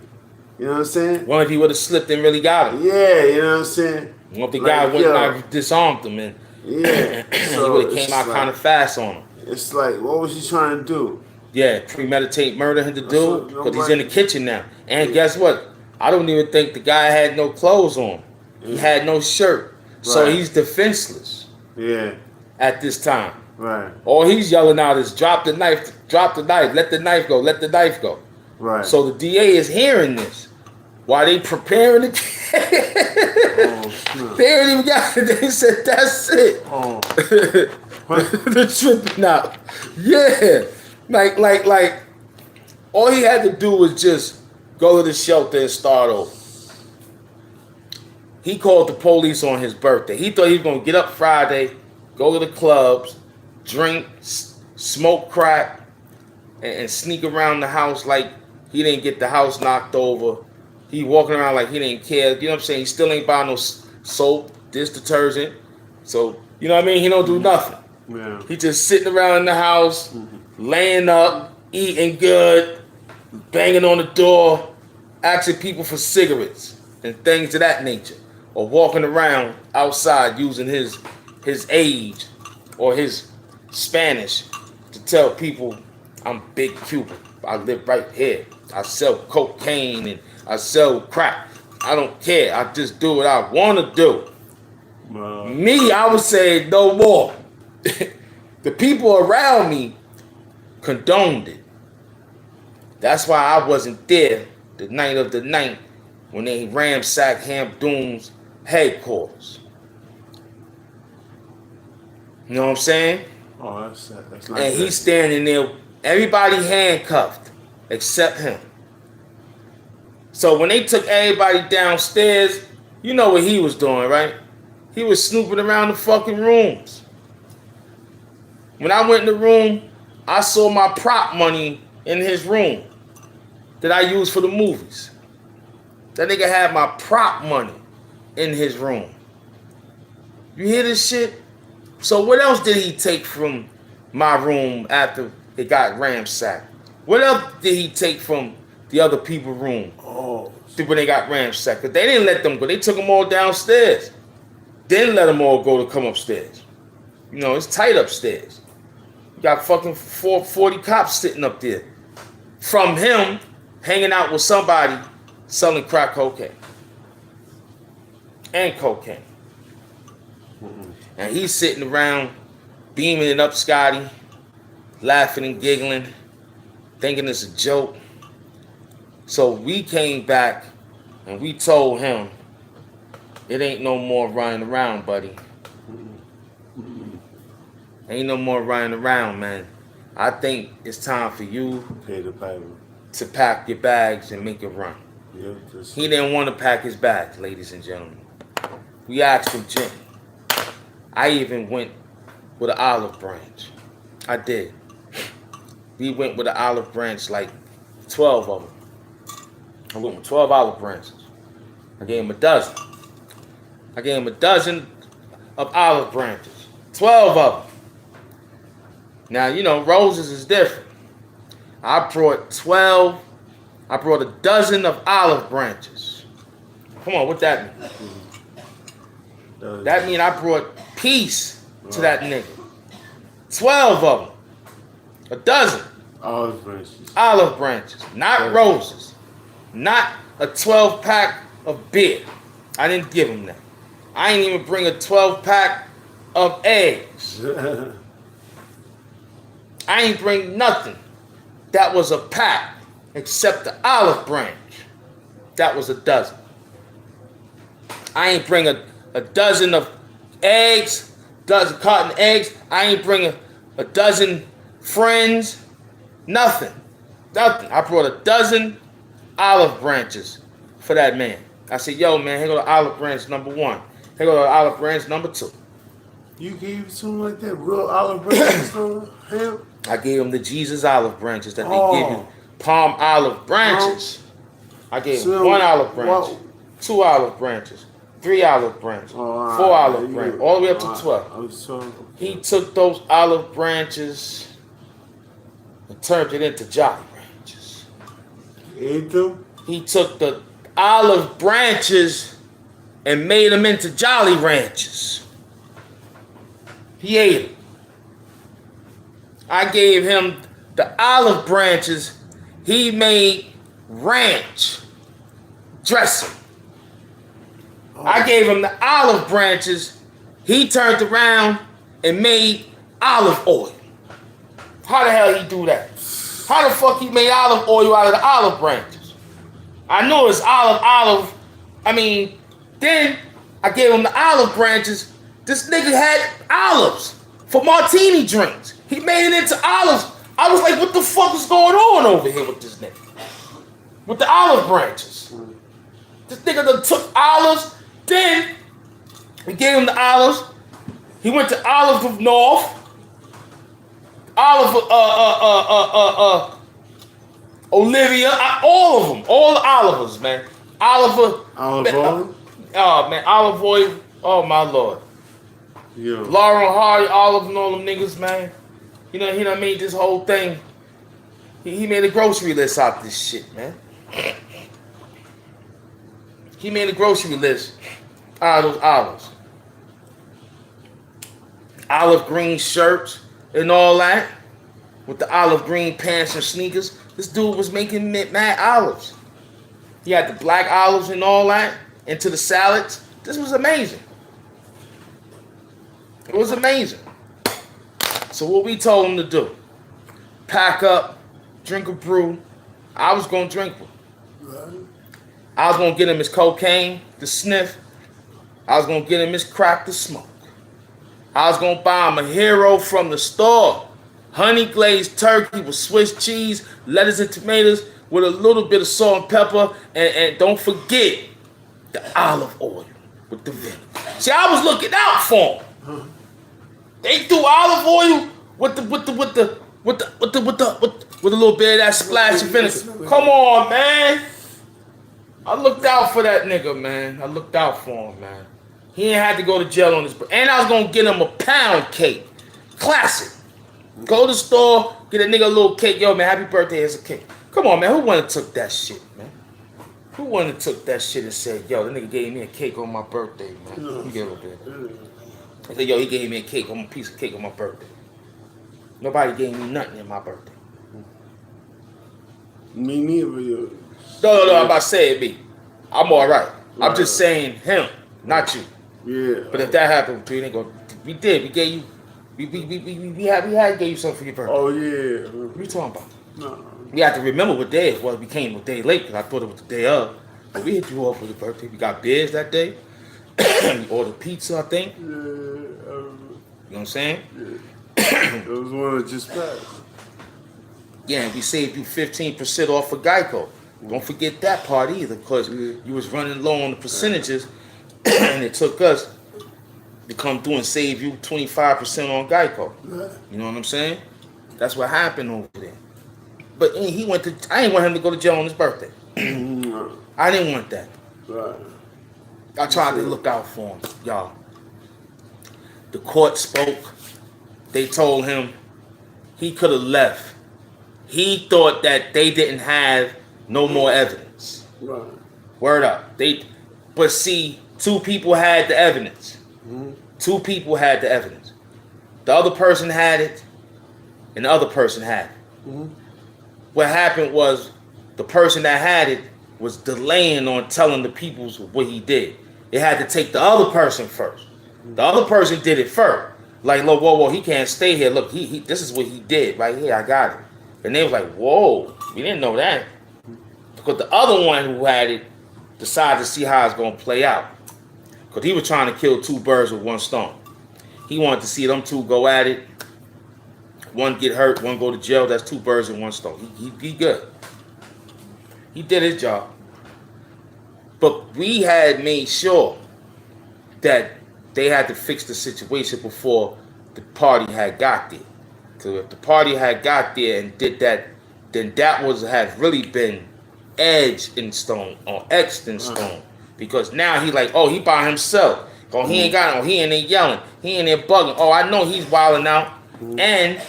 You know what I'm saying?
What if he would have slipped and really got him?
Yeah, you know what I'm saying?
What if the guy went and disarmed him and he would have came out kind of fast on him?
It's like, what was he trying to do?
Yeah, premeditate murder him to do, because he's in the kitchen now. And guess what? I don't even think the guy had no clothes on. He had no shirt. Right. So he's defenseless.
Yeah.
At this time.
Right.
All he's yelling out is drop the knife, let the knife go, let the knife go.
Right.
So the DA is hearing this while they preparing the case.
Oh,
They ain't even got it. They said that's it.
Oh.
The tripping out. Yeah. Like all he had to do was just go to the shelter and start over. He called the police on his birthday. He thought he was gonna get up Friday, go to the clubs, drink, smoke crack, and sneak around the house like he didn't get the house knocked over. He walking around like he didn't care. You know what I'm saying? He still ain't buying no soap, dish detergent. So, you know what I mean? He don't do nothing.
Yeah.
He just sitting around in the house, laying up, eating good, banging on the door, asking people for cigarettes and things of that nature. Or walking around outside using his age or his Spanish to tell people, I'm Big Cuban. I live right here. I sell cocaine and I sell crack. I don't care. I just do what I want to do. Me, I would say no more. The people around me condoned it. That's why I wasn't there the night of the night when they ransacked Hamp Doom's headquarters. You know what I'm saying?
Oh, that's not
And
good.
he's standing there, everybody handcuffed except him. So when they took everybody downstairs, you know what he was doing, right? He was snooping around the fucking rooms. When I went in the room, I saw my prop money in his room that I used for the movies. That nigga had my prop money in his room. You hear this shit? So what else did he take from my room after it got ransacked? What else did he take from the other people's room when they got ransacked? Because they didn't let them go. They took them all downstairs. Didn't let them all go to come upstairs. You know, it's tight upstairs. You got fucking 40 cops sitting up there. From him hanging out with somebody selling crack cocaine. And cocaine. And he's sitting around beaming it up Scotty, laughing and giggling, thinking it's a joke. So we came back and we told him, it ain't no more running around, buddy. Ain't no more running around, man. I think it's time for you to pack your bags and make a run.
Yeah,
he didn't want to pack his bags, ladies and gentlemen. We asked for Jim. I even went with an olive branch. I did. We went with an olive branch, like 12 of them. I went with 12 olive branches. I gave him a dozen. I gave him a dozen of olive branches. 12 of them. Now, you know, roses is different. I brought a dozen of olive branches. Come on, what that mean? That mean I brought peace to that nigga. 12 of them. A dozen.
Olive branches.
Olive branches, not roses. Not a 12-pack of beer. I didn't give him that. I ain't even bring a 12-pack of eggs. I ain't bring nothing that was a pack except the olive branch. That was a dozen. I ain't bring a dozen of eggs, dozen carton eggs. I ain't bring a dozen friends. Nothing. I brought a dozen olive branches for that man. I said, yo, man, here go the olive branch number 1. Here go the olive branch number 2.
You gave something like that? Real olive branches for him?
I gave him the Jesus olive branches that they give you. Palm olive branches. I gave him 1 olive branch, 2 olive branches, 3 olive branches, 4 olive branches, all the way up to 12. He took those olive branches and turned it into Jolly Ranchers.
Ate them?
He took the olive branches and made them into Jolly Ranchers. He ate them. I gave him the olive branches. He made ranch dressing. I gave him the olive branches. He turned around and made olive oil. How the hell he do that? How the fuck he made olive oil out of the olive branches? I know it's olive. Then I gave him the olive branches. This nigga had olives for martini drinks. He made it into olives. I was like, what the fuck is going on over here with this nigga? With the olive branches. This nigga done took olives. Then we gave him the olives. He went to Olive of North. Olivia. All of them. All the Olivers, man.
Olive oil?
Oh, man. Olive oil. Oh, my Lord.
Yeah.
Lauren Hardy, Olive, and all them niggas, man. He done made this whole thing. He made a grocery list out of this shit, man. He made a grocery list out of those olives. Olive green shirts and all that. With the olive green pants and sneakers. This dude was making mad olives. He had the black olives and all that into the salads. This was amazing. It was amazing. So what we told him to do, pack up, drink a brew. I was going to drink one. I was going to get him his cocaine to sniff. I was going to get him his crack to smoke. I was going to buy him a hero from the store. Honey glazed turkey with Swiss cheese, lettuce and tomatoes with a little bit of salt and pepper. And don't forget the olive oil with the vinegar. See, I was looking out for him. They threw olive oil with a little bit of that splash of vinegar. Come on, man. I looked out for that nigga, man. I looked out for him, man. He ain't had to go to jail on his birthday. And I was gonna get him a pound cake. Classic. Go to the store, get a nigga a little cake. Yo, man, happy birthday, here's a cake. Come on, man. Who wanna took that shit, man? Who wanna took that shit and said, yo, the nigga gave me a cake on my birthday, man? Let me get a little bit. I said, yo, he gave me a cake, a piece of cake on my birthday. Nobody gave me nothing on my birthday.
Me neither, yo.
No, I'm about to say it me. I'm all right. I'm just saying him, not you.
Yeah.
But if that happened, we did. We gave you. We had gave you something for your birthday.
Oh yeah.
What are you talking about?
No.
We had to remember what day it was. We came a day late because I thought it was the day of. But we hit you off for your birthday. We got beers that day. We ordered pizza, I think.
Yeah.
You know what I'm saying?
Yeah. It was one that just passed.
Yeah, and we saved you 15% off for Geico. Don't forget that part either, because you was running low on the percentages, and it took us to come through and save you 25% on Geico. You know what I'm saying? That's what happened over there. But I didn't want him to go to jail on his birthday. I didn't want that.
Right.
I tried to look out for him, y'all. The court spoke. They told him he could have left. He thought that they didn't have no more evidence.
Right.
Word up. But see, two people had the evidence. Two people had the evidence. The other person had it, and the other person had it. What happened was the person that had it was delaying on telling the people what he did. It had to take the other person first. The other person did it first. Like, look, whoa, he can't stay here. Look, he this is what he did right here. I got it. And they was like, whoa, we didn't know that. Because the other one who had it decided to see how it's going to play out. Because he was trying to kill two birds with one stone. He wanted to see them two go at it. One get hurt, one go to jail. That's two birds with one stone. He good. He did his job. But we had made sure that they had to fix the situation before the party had got there. So if the party had got there and did that, then that had really been edged in stone or etched in stone. Because now he like, oh, he by himself. Oh, he ain't got no, he ain't there yelling. He ain't there bugging. Oh, I know he's wilding out. And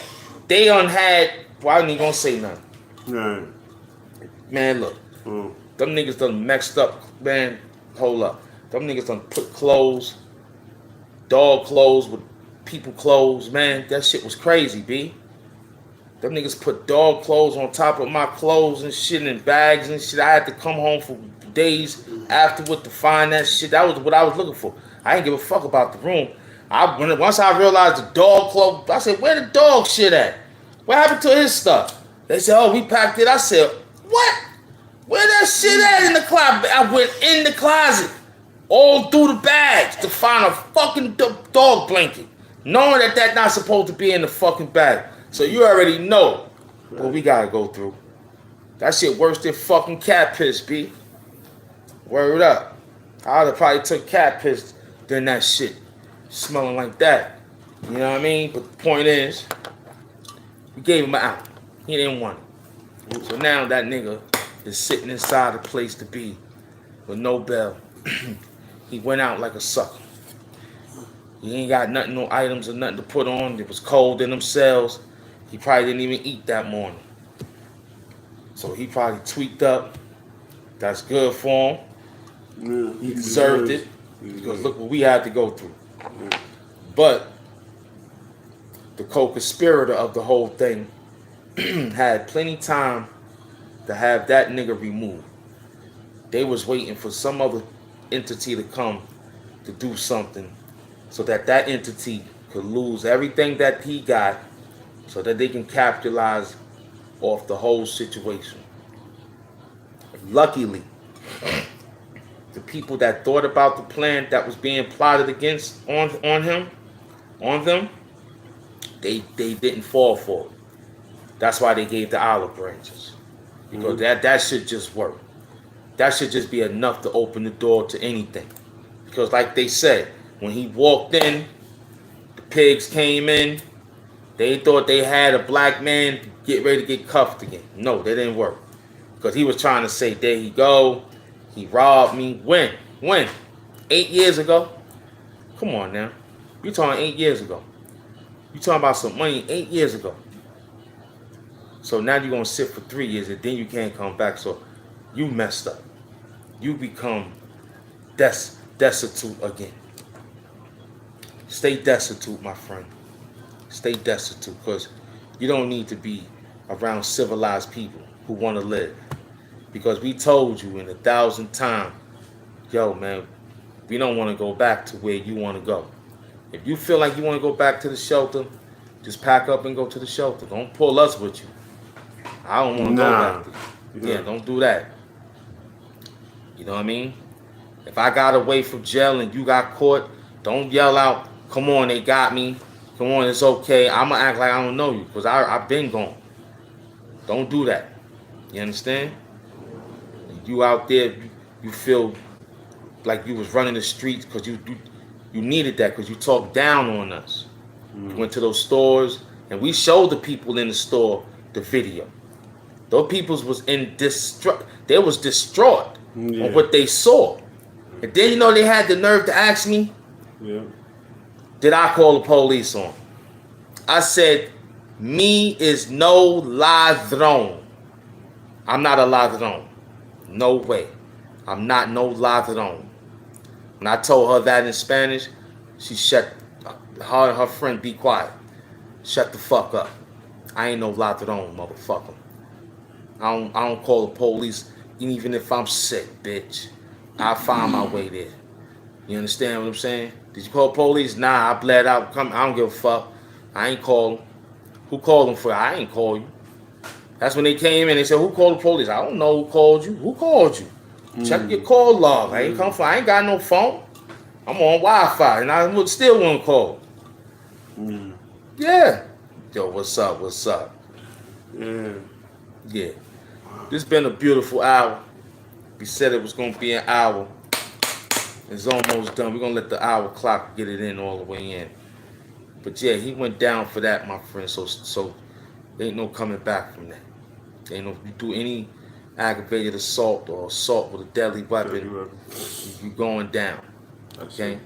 they had, well, I ain't even gonna say nothing.
Right.
Man, look. Them niggas done messed up. Man, hold up. Them niggas done put clothes, dog clothes with people clothes. Man, that shit was crazy, B. Them niggas put dog clothes on top of my clothes and shit in bags and shit. I had to come home for days afterward to find that shit. That was what I was looking for. I didn't give a fuck about the room. Once I realized the dog club, I said, where the dog shit at? What happened to his stuff? They said, oh, we packed it. I said, what? Where that shit at in the closet? I went in the closet, all through the bags to find a fucking dog blanket, knowing that that's not supposed to be in the fucking bag. So you already know what we gotta go through. That shit worse than fucking cat piss, B. Word up. I'd have probably took cat piss than that shit. Smelling like that. You know what I mean? But the point is, we gave him an out. He didn't want it. So now that nigga is sitting inside a place to be with no bell. He went out like a sucker. He ain't got nothing, no items or nothing to put on. It was cold in them cells. He probably didn't even eat that morning. So he probably tweaked up. That's good for him.
Yeah,
He deserved it. Because look what we had to go through. But the co-conspirator of the whole thing had plenty time to have that nigga removed. They was waiting for some other entity to come to do something so that that entity could lose everything that he got so that they can capitalize off the whole situation. Luckily, the people that thought about the plan that was being plotted against on them, they didn't fall for it. That's why they gave the olive branches. Because that should just work. That should just be enough to open the door to anything. Because like they said, when he walked in, the pigs came in, they thought they had a black man get ready to get cuffed again. No, that didn't work. Because he was trying to say, there he go, he robbed me. When? 8 years ago? Come on now. You talking 8 years ago. You talking about some money 8 years ago. So now you're going to sit for 3 years and then you can't come back. So you messed up. You become destitute again. Stay destitute, my friend. Stay destitute, because you don't need to be around civilized people who want to live. Because we told you in 1,000 times, yo, man, we don't want to go back to where you want to go. If you feel like you want to go back to the shelter, just pack up and go to the shelter. Don't pull us with you. I don't want to go back there. Yeah, don't do that. You know what I mean? If I got away from jail and you got caught, don't yell out, come on, they got me. Come on, it's okay. I'm going to act like I don't know you because I've been gone. Don't do that. You understand? You out there, you feel like you was running the streets because you needed that because you talked down on us. You went to those stores and we showed the people in the store the video. Those peoples was they was distraught on what they saw. And then they had the nerve to ask me, did I call the police on? I said, me is no ladrón. I'm not a ladrón. No way. I'm not no ladrón. When I told her that in Spanish, she shut, her and her friend, be quiet. Shut the fuck up. I ain't no ladrón, motherfucker. I don't call the police even if I'm sick, bitch. I'll find my way there. You understand what I'm saying? Did you call police? Nah, I bled out. I don't give a fuck. I ain't call them. Who called them for? I ain't call you. That's when they came in. They said, who called the police? I don't know who called you. Who called you? Check your call log. I ain't come for. I ain't got no phone. I'm on Wi-Fi, and I would still want to call. Yeah. Yo, what's up? What's up? Yeah. This been a beautiful hour. We said it was gonna be an hour. It's almost done. We're gonna let the hour clock get it in all the way in. But yeah, he went down for that, my friend. So there ain't no coming back from that. There ain't no, you do any aggravated assault or assault with a deadly weapon, you're going down. Okay?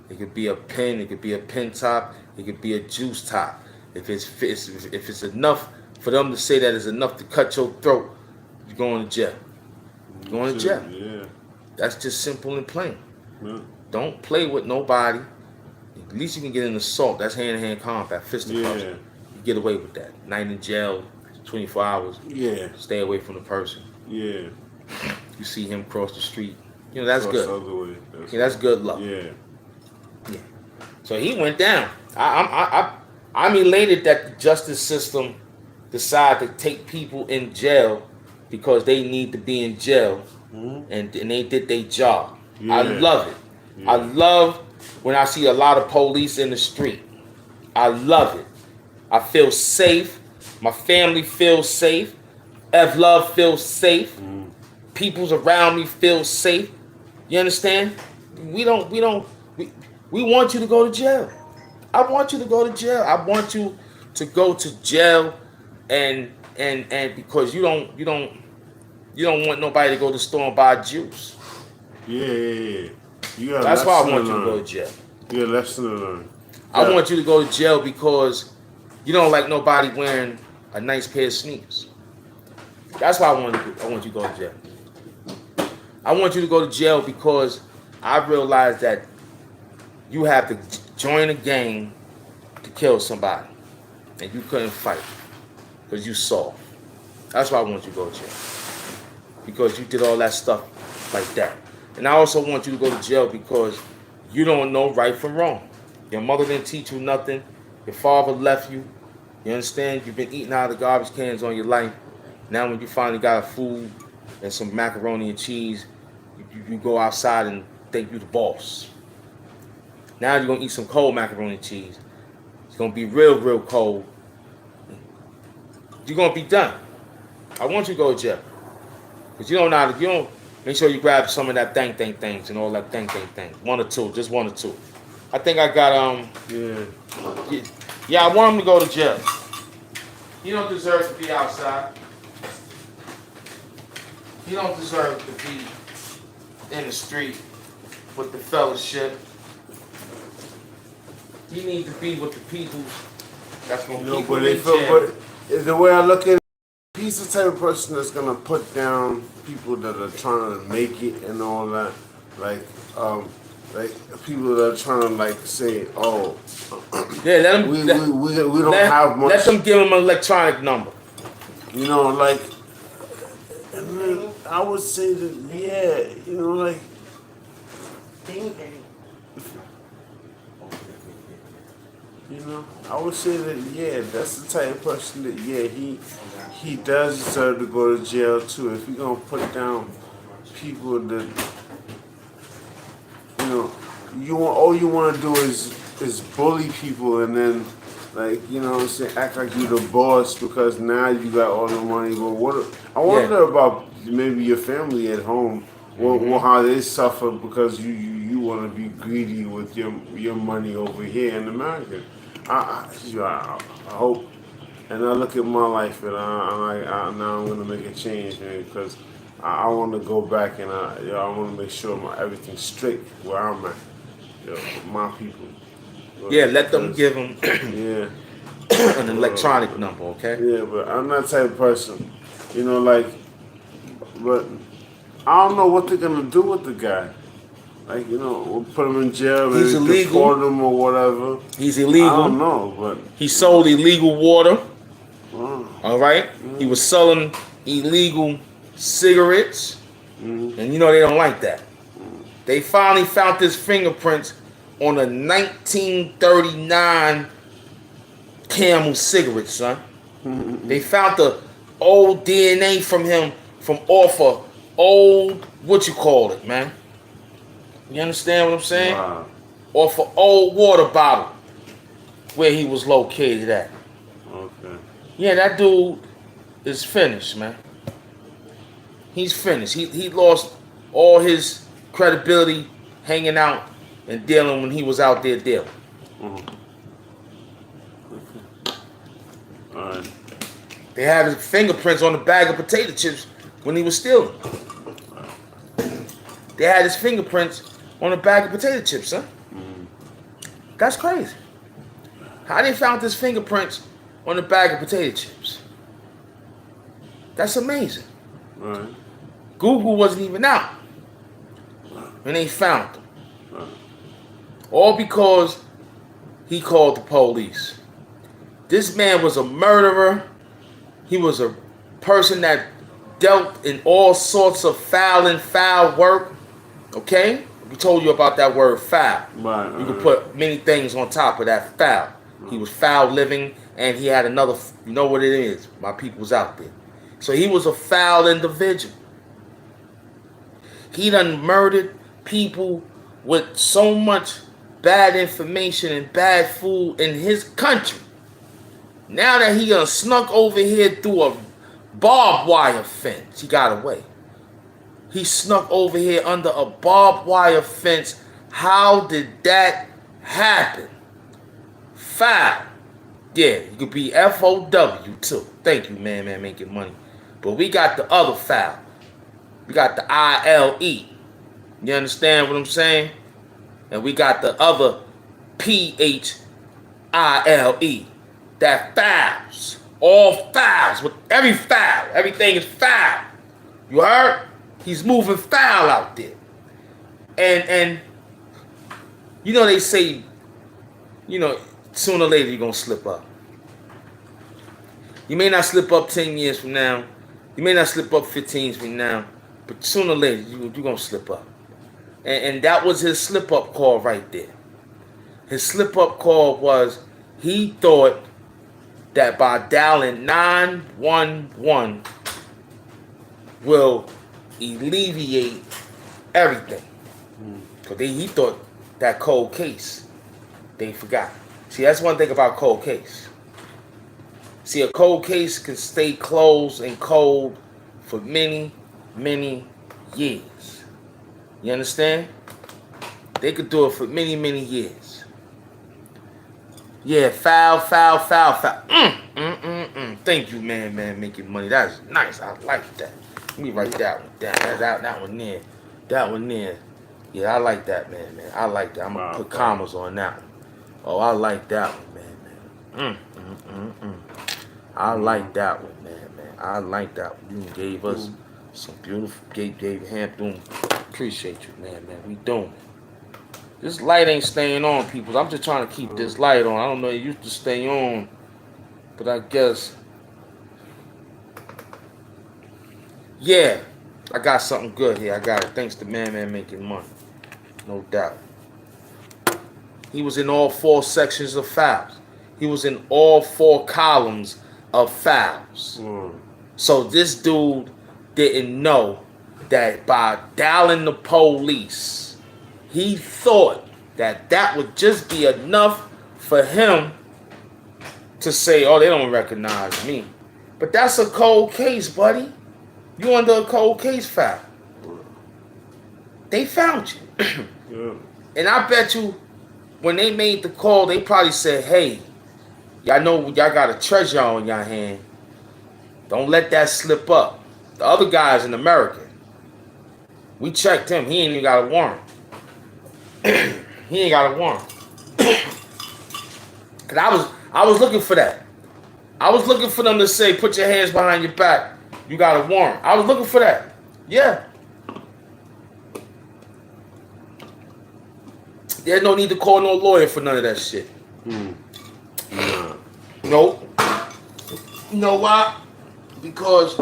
It could be a pin, it could be a pin top, it could be a juice top. If it's enough for them to say that it's enough to cut your throat, you're going to jail. You're going to jail.
Yeah.
That's just simple and plain. Don't play with nobody. At least you can get an assault. That's hand-to-hand combat, fisticuffs. You get away with that. Night in jail, 24 hours. Stay away from the person. You see him cross the street. That's good. That's good luck. So he went down. I'm elated that the justice system decided to take people in jail because they need to be in jail, and they did their job. I
Yeah.
love it.
Yeah.
I love when I see a lot of police in the street. I love it. I feel safe. My family feels safe. F Love feels safe. People's around me feel safe. You understand? We want you to go to jail. I want you to go to jail. I want you to go to jail, and because you don't want nobody to go to the store and buy juice.
Yeah. You got a
That's why I
lesson
want
to
you to go
learn.
to jail.
You got a lesson to learn.
I want you to go to jail because you don't like nobody wearing a nice pair of sneakers. That's why I want you to go to jail. I want you to go to jail because I realized that you have to join a gang to kill somebody, and you couldn't fight because you saw. That's why I want you to go to jail, because you did all that stuff like that. And I also want you to go to jail because you don't know right from wrong. Your mother didn't teach you nothing. Your father left you. You understand? You've been eating out of the garbage cans all your life. Now when you finally got a food and some macaroni and cheese, you go outside and think you the boss. Now you're going to eat some cold macaroni and cheese. It's going to be real, real cold. You're going to be done. I want you to go to jail. Because you don't make sure you grab some of that things and all that thing. One or two, just one or two. I think I got, yeah, I want him to go to jail. He don't deserve to be outside. He don't deserve to be in the street with the fellowship. He needs to be with the people that's going to keep him in jail.
But the way I look at it, he's the type of person that's gonna put down people that are trying to make it and all that. Like people that are trying to like say, oh,
yeah, let him.
we don't have much.
Let them give him an electronic number.
You know, like, and then I would say that, yeah, you know, like, you know, I would say that, yeah, that's the type of person that, yeah, he does deserve to go to jail too. If you're gonna put down people that, you know, all you want to do is bully people and then, like, you know what I'm saying, act like you're the boss because now you got all the money. But I wonder about maybe your family at home, how they suffer because you want to be greedy with your money over here in America. I hope, and I look at my life and now I'm gonna make a change, man, because I want to go back and I want to make sure everything's straight where I'm at, my people.
Yeah, let them give him an electronic number, okay?
Yeah, but I'm that type of person, you know, like, but I don't know what they're gonna do with the guy. Like, you know, we'll put him in jail, maybe
He's illegal.
deport him or whatever.
He's illegal.
I don't know, but
he sold illegal water. All right, he was selling illegal cigarettes, and you know they don't like that. They finally found his fingerprints on a 1939 Camel cigarette, son. They found the old DNA from him from off a old, what you call it, man? You understand what I'm saying?
wow.
Off an old water bottle where he was located at.
Okay.
Yeah, that dude is finished, man. He's finished. He lost all his credibility hanging out and dealing when he was out there dealing.
All right.
They had his fingerprints on the bag of potato chips when he was stealing. They had his fingerprints on a bag of potato chips, son. That's crazy. How they found his fingerprints on the bag of potato chips? That's amazing.
Right.
Google wasn't even out when they found him. All because he called the police. This man was a murderer. He was a person that dealt in all sorts of foul work. Okay? we told you about that word foul.
Right.
You could put many things on top of that foul. He was foul living, and he had another. You know what it is? My people's out there. So he was a foul individual. He done murdered people with so much bad information and bad food in his country. Now that he done snuck over here through a barbed wire fence, he got away. He snuck over here under a barbed wire fence. How did that happen? Foul. Yeah, you could be FOW too. Thank you, man, making money. But we got the other foul. We got the ILE. You understand what I'm saying? And we got the other PHILE. That fouls. All fouls. With every foul. Everything is foul. You heard? He's moving foul out there. And you know they say, you know, sooner or later you're going to slip up. You may not slip up 10 years from now. You may not slip up 15 years from now. But sooner or later you're going to slip up. And that was his slip up call right there. His slip up call was he thought that by dialing 911 will alleviate everything. Because he thought that cold case, they forgot. See, that's one thing about cold case. See, a cold case can stay closed and cold for many, many years. You understand? They could do it for many, many years. Yeah, foul. Thank you, man, making money. That's nice. I like that. Let me write that one down. That one there. That one there. Yeah, I like that, man. I like that. I'm going to put commas on that one. Oh, I like that one, man. I like that one, man. I like that one. You gave us some beautiful, gave hand doing. Appreciate you, man. We doing it. This light ain't staying on, people. I'm just trying to keep this light on. I don't know, it used to stay on, but I guess. Yeah, I got something good here. I got it. Thanks to man making money. No doubt. He was in all 4 sections of fouls. He was in all 4 columns of fouls. So this dude didn't know that by dialing the police, he thought that that would just be enough for him to say, oh, they don't recognize me. But that's a cold case, buddy. You under a cold case foul. They found you.
Yeah.
And I bet you when they made the call, they probably said, hey, y'all know y'all got a treasure on y'all hand. Don't let that slip up. The other guy's an American. We checked him. He ain't even got a warrant. He ain't got a warrant. Cause I was looking for that. I was looking for them to say, put your hands behind your back. You got a warrant. I was looking for that. Yeah. There's no need to call no lawyer for none of that shit. Nope. You know why? Because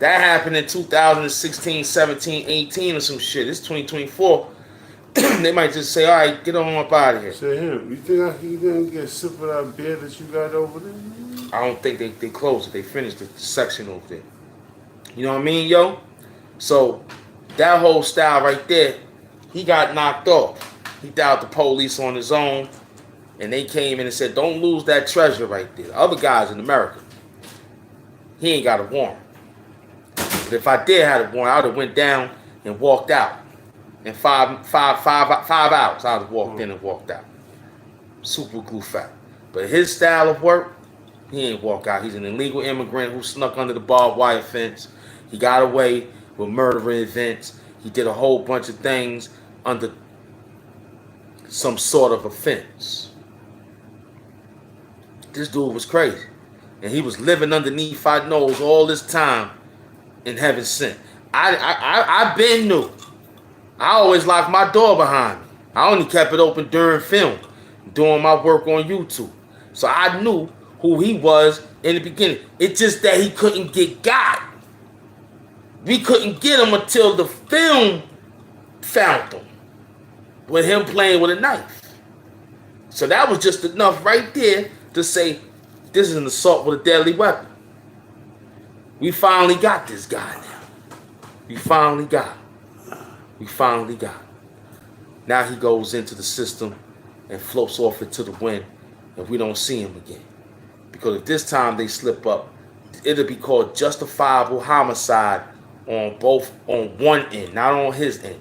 that happened in 2016, 17, 18 or some shit. It's 2024. They might just say, all right, get on up out of here.
Say him, you think he didn't get a sip of that beer that you got over there?
I don't think they closed it. They finished the section over there. You know what I mean, yo? So that whole style right there, he got knocked off. He dialed the police on his own, and they came in and said, don't lose that treasure right there. The other guy's in America. He ain't got a warrant. But if I did have a warrant, I would have went down and walked out. In 5 hours, I would have walked in and walked out. Super glue fact. But his style of work, he ain't walk out. He's an illegal immigrant who snuck under the barbed wire fence. He got away with murdering events. He did a whole bunch of things under some sort of offense. This dude was crazy. And he was living underneath our nose all this time in heaven sent. I been knew. I always locked my door behind me. I only kept it open during film, doing my work on YouTube. So I knew who he was in the beginning. It's just that he couldn't get got. We couldn't get him until the film found him with him playing with a knife. So that was just enough right there to say this is an assault with a deadly weapon. We finally got this guy now. We finally got him. We finally got him. Now he goes into the system and floats off into the wind, and we don't see him again. Because if this time they slip up, it'll be called justifiable homicide on one end, not on his end,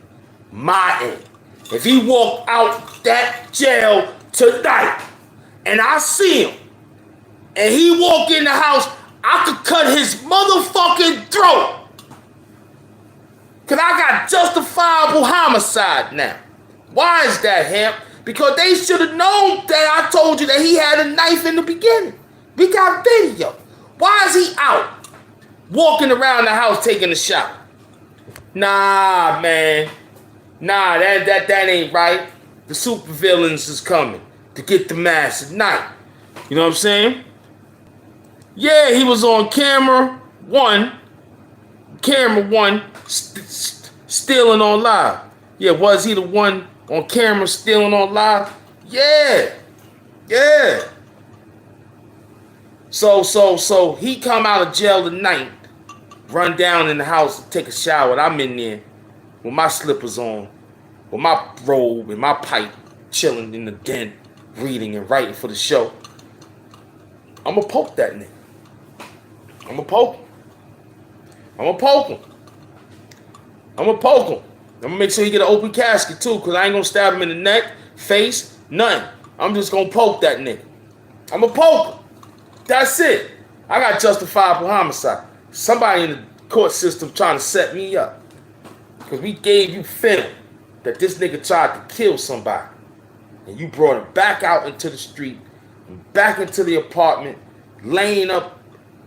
my end. If he walked out that jail tonight and I see him and he walk in the house, I could cut his motherfucking throat. Cause I got justifiable homicide now. Why is that, Hemp? Because they should have known that I told you that he had a knife in the beginning. We got video. Why is he out walking around the house taking a shower? Nah, man. Nah, that ain't right. The supervillains is coming to get the mask at night. You know what I'm saying? Yeah, he was on camera one, stealing on live. Yeah, was he the one on camera stealing on live? Yeah. So he come out of jail tonight, run down in the house, take a shower, and I'm in there with my slippers on, with my robe and my pipe, chilling in the den, reading and writing for the show. I'ma poke that nigga. I'ma poke him. I'ma make sure he get an open casket too, because I ain't gonna stab him in the neck, face, nothing. I'm just gonna poke that nigga. I'ma poke him. That's it. I got justifiable homicide. Somebody in the court system trying to set me up. Because we gave you film that this nigga tried to kill somebody. And you brought him back out into the street, and back into the apartment, laying up,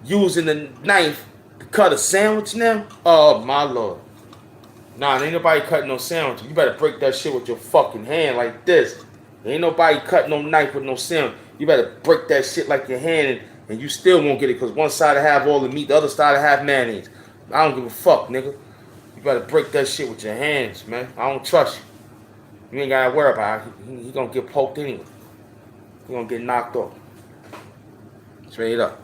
using the knife to cut a sandwich now? Oh, my Lord. Nah, ain't nobody cutting no sandwich. You better break that shit with your fucking hand like this. Ain't nobody cutting no knife with no sandwich. You better break that shit like your hand, and you still won't get it because one side will have all the meat, the other side will have mayonnaise. I don't give a fuck, nigga. You better break that shit with your hands, man. I don't trust you. You ain't gotta worry about it. He gonna get poked anyway. He gonna get knocked off. Straight up.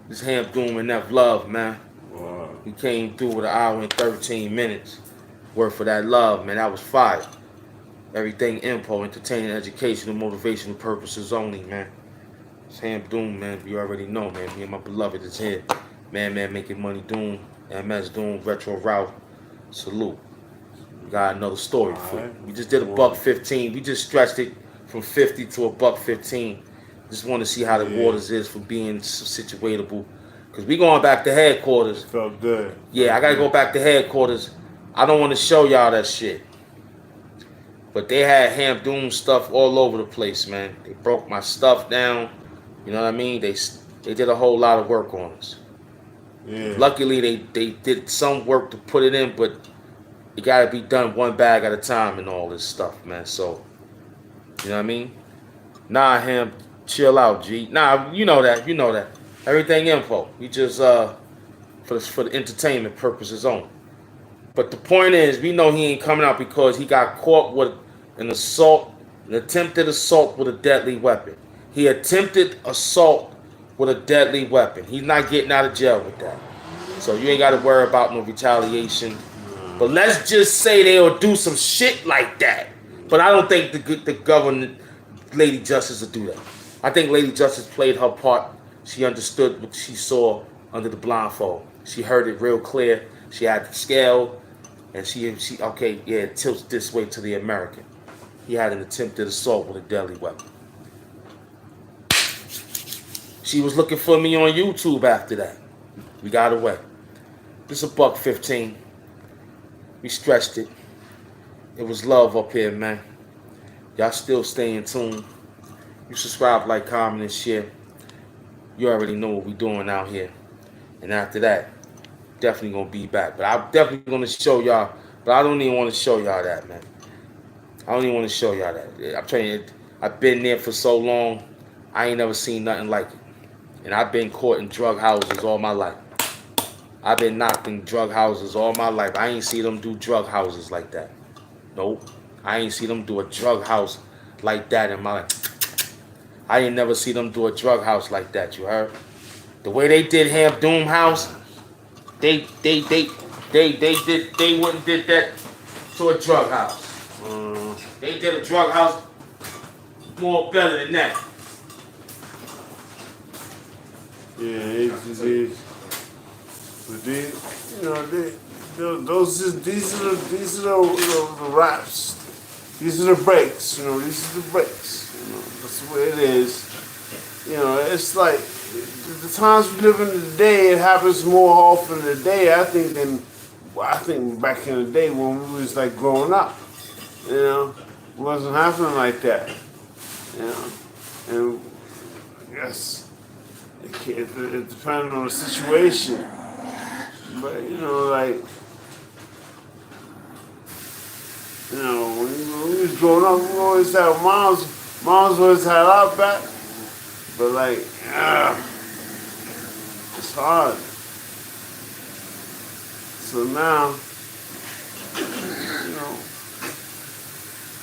This Ham Doom enough love, man.
Wow.
He came through with an hour and 13 minutes. Work for that love, man. That was fire. Everything info, entertaining, educational, motivational purposes only, man. It's Ham Doom, man. You already know, man. Me and my beloved is here. Man making money Doom. MS Doom, Retro Route. Salute. We got another story for you. We just did a $1.15. We just stretched it from 50 to a $1.15. Just want to see how the waters is for being situatable. Because we going back to headquarters.
Felt good.
Yeah, I got to go back to headquarters. I don't want to show y'all that shit. But they had Ham Doom stuff all over the place, man. They broke my stuff down. You know what I mean? They did a whole lot of work on us.
Yeah.
Luckily, they did some work to put it in, but it got to be done one bag at a time and all this stuff, man. So, you know what I mean? Nah, Ham, chill out, G. Nah, you know that. Everything info. We just, for the entertainment purposes only. But the point is, we know he ain't coming out because he got caught with an attempted assault with a deadly weapon. He attempted assault with a deadly weapon. He's not getting out of jail with that. So you ain't got to worry about no retaliation. But let's just say they'll do some shit like that. But I don't think the government, Lady Justice, will do that. I think Lady Justice played her part. She understood what she saw under the blindfold. She heard it real clear. She had the scale, and she okay, yeah, it tilts this way to the American. He had an attempted assault with a deadly weapon. She was looking for me on YouTube after that. We got away. This is a $1.15. We stretched it. It was love up here, man. Y'all still stay in tune. You subscribe, like, comment, and share. You already know what we doing out here. And after that, definitely gonna be back. But I'm definitely gonna show y'all. But I don't even want to show y'all that, man. I don't even want to show y'all that. I'm telling you, I've been there for so long. I ain't never seen nothing like it. And I've been caught in drug houses all my life. I've been knocked in drug houses all my life. I ain't seen them do drug houses like that. Nope. I ain't see them do a drug house like that in my life. I ain't never see them do a drug house like that, you heard? The way they did Ham Doom House, they wouldn't did that to a drug house. They did a drug house more better than that.
Yeah, but they, you know, these are the raps. These are the breaks, you know. These are the breaks. You know, that's the way it is. You know, it's like the times we live in today. It happens more often today, I think, than I think back in the day when we was like growing up. You know, it wasn't happening like that. You know, and I guess it depends on the situation. But you know, like, you know, when we was growing up, we always had moms always had our back. But like, it's hard. So now, you know,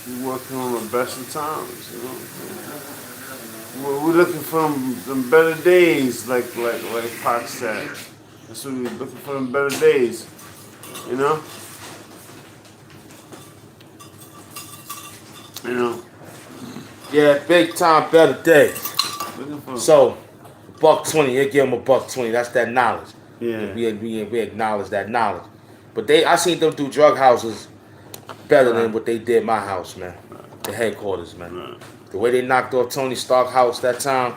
we're working on the best of times. You know, we're looking for them better days, like Pac said. That's what we're looking for, them better days. You know. You know.
Yeah, big time better days. So, $120, you give them $120. That's that knowledge.
Yeah.
We acknowledge that knowledge. But I seen them do drug houses better than what they did my house, man. The headquarters, man. The way they knocked off Tony Stark house that time,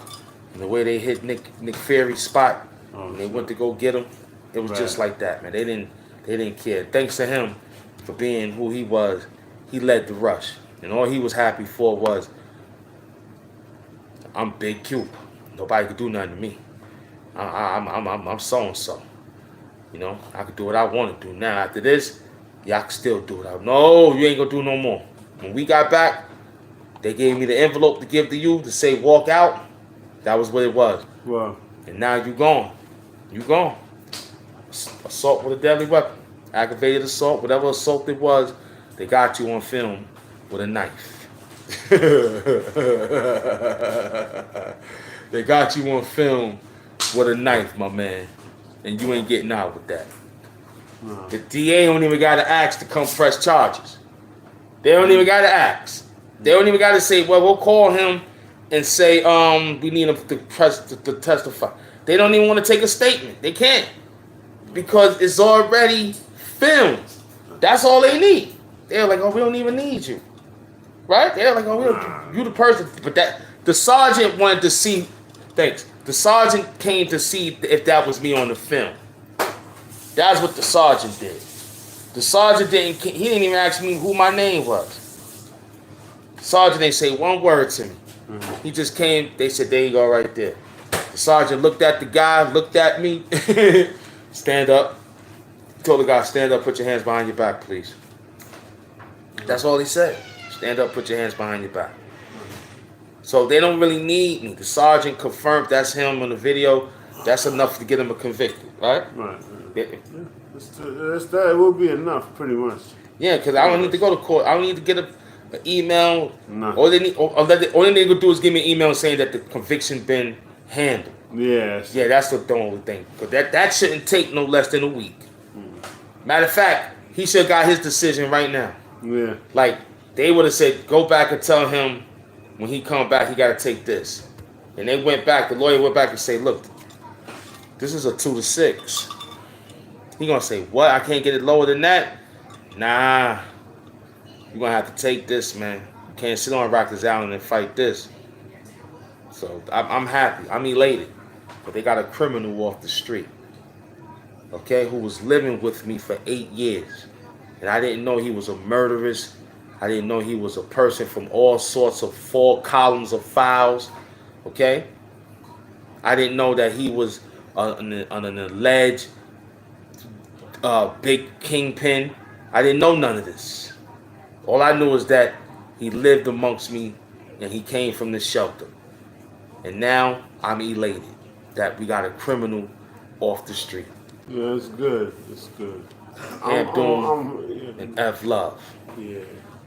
and the way they hit Nick Fury's spot, and they went to go get him, it was just like that, man. They didn't care. Thanks to him for being who he was, he led the rush, and all he was happy for was, I'm Big Q. Nobody could do nothing to me. I'm so and so. You know, I could do what I want to do. Now after this, y'all can still do it. No, you ain't gonna do no more. When we got back, they gave me the envelope to give to you to say walk out. That was what it was.
Wow.
And now you gone. You gone. Assault with a deadly weapon. Aggravated assault, whatever assault it was, they got you on film with a knife. They got you on film with a knife, my man. And you ain't getting out with that. No. The DA don't even got to ask to come press charges. They don't even got to ask. They don't even got to say, well, we'll call him and say, we need him to testify. They don't even want to take a statement. They can't. Because it's already filmed. That's all they need. They're like, oh, we don't even need you. Right? They're like, oh, you the person. But the sergeant wanted to see, thanks. The sergeant came to see if that was me on the film. That's what the sergeant did. The sergeant he didn't even ask me who my name was. The sergeant didn't say one word to me. Mm-hmm. He just came, they said, there you go right there. The sergeant looked at the guy, looked at me, stand up. He told the guy, stand up, put your hands behind your back, please. That's all he said. Stand up, put your hands behind your back. So they don't really need me. The sergeant confirmed that's him on the video. That's enough to get him a convicted, right?
Right. Yeah. That will be enough, pretty much.
Yeah, because I don't need to go to court. I don't need to get an email.
No.
All they need to do is give me an email saying that the conviction been handled.
Yes.
Yeah, that's the only thing. Because that shouldn't take no less than a week. Matter of fact, he should have got his decision right now.
Yeah.
Like, they would have said, go back and tell him when he come back, he got to take this. And they went back, the lawyer went back and say, look, this is a 2 to 6. He going to say, what? I can't get it lower than that? Nah. You're going to have to take this, man. You can't sit on Rikers Island and fight this. So I'm happy. I'm elated. But they got a criminal off the street, okay, who was living with me for 8 years. And I didn't know he was a murderess. I didn't know he was a person from all sorts of 4 columns of files, okay? I didn't know that he was an alleged big kingpin. I didn't know none of this. All I knew is that he lived amongst me and he came from the shelter. And now I'm elated that we got a criminal off the street.
Yeah, it's good. It's good.
And F Love.
Yeah.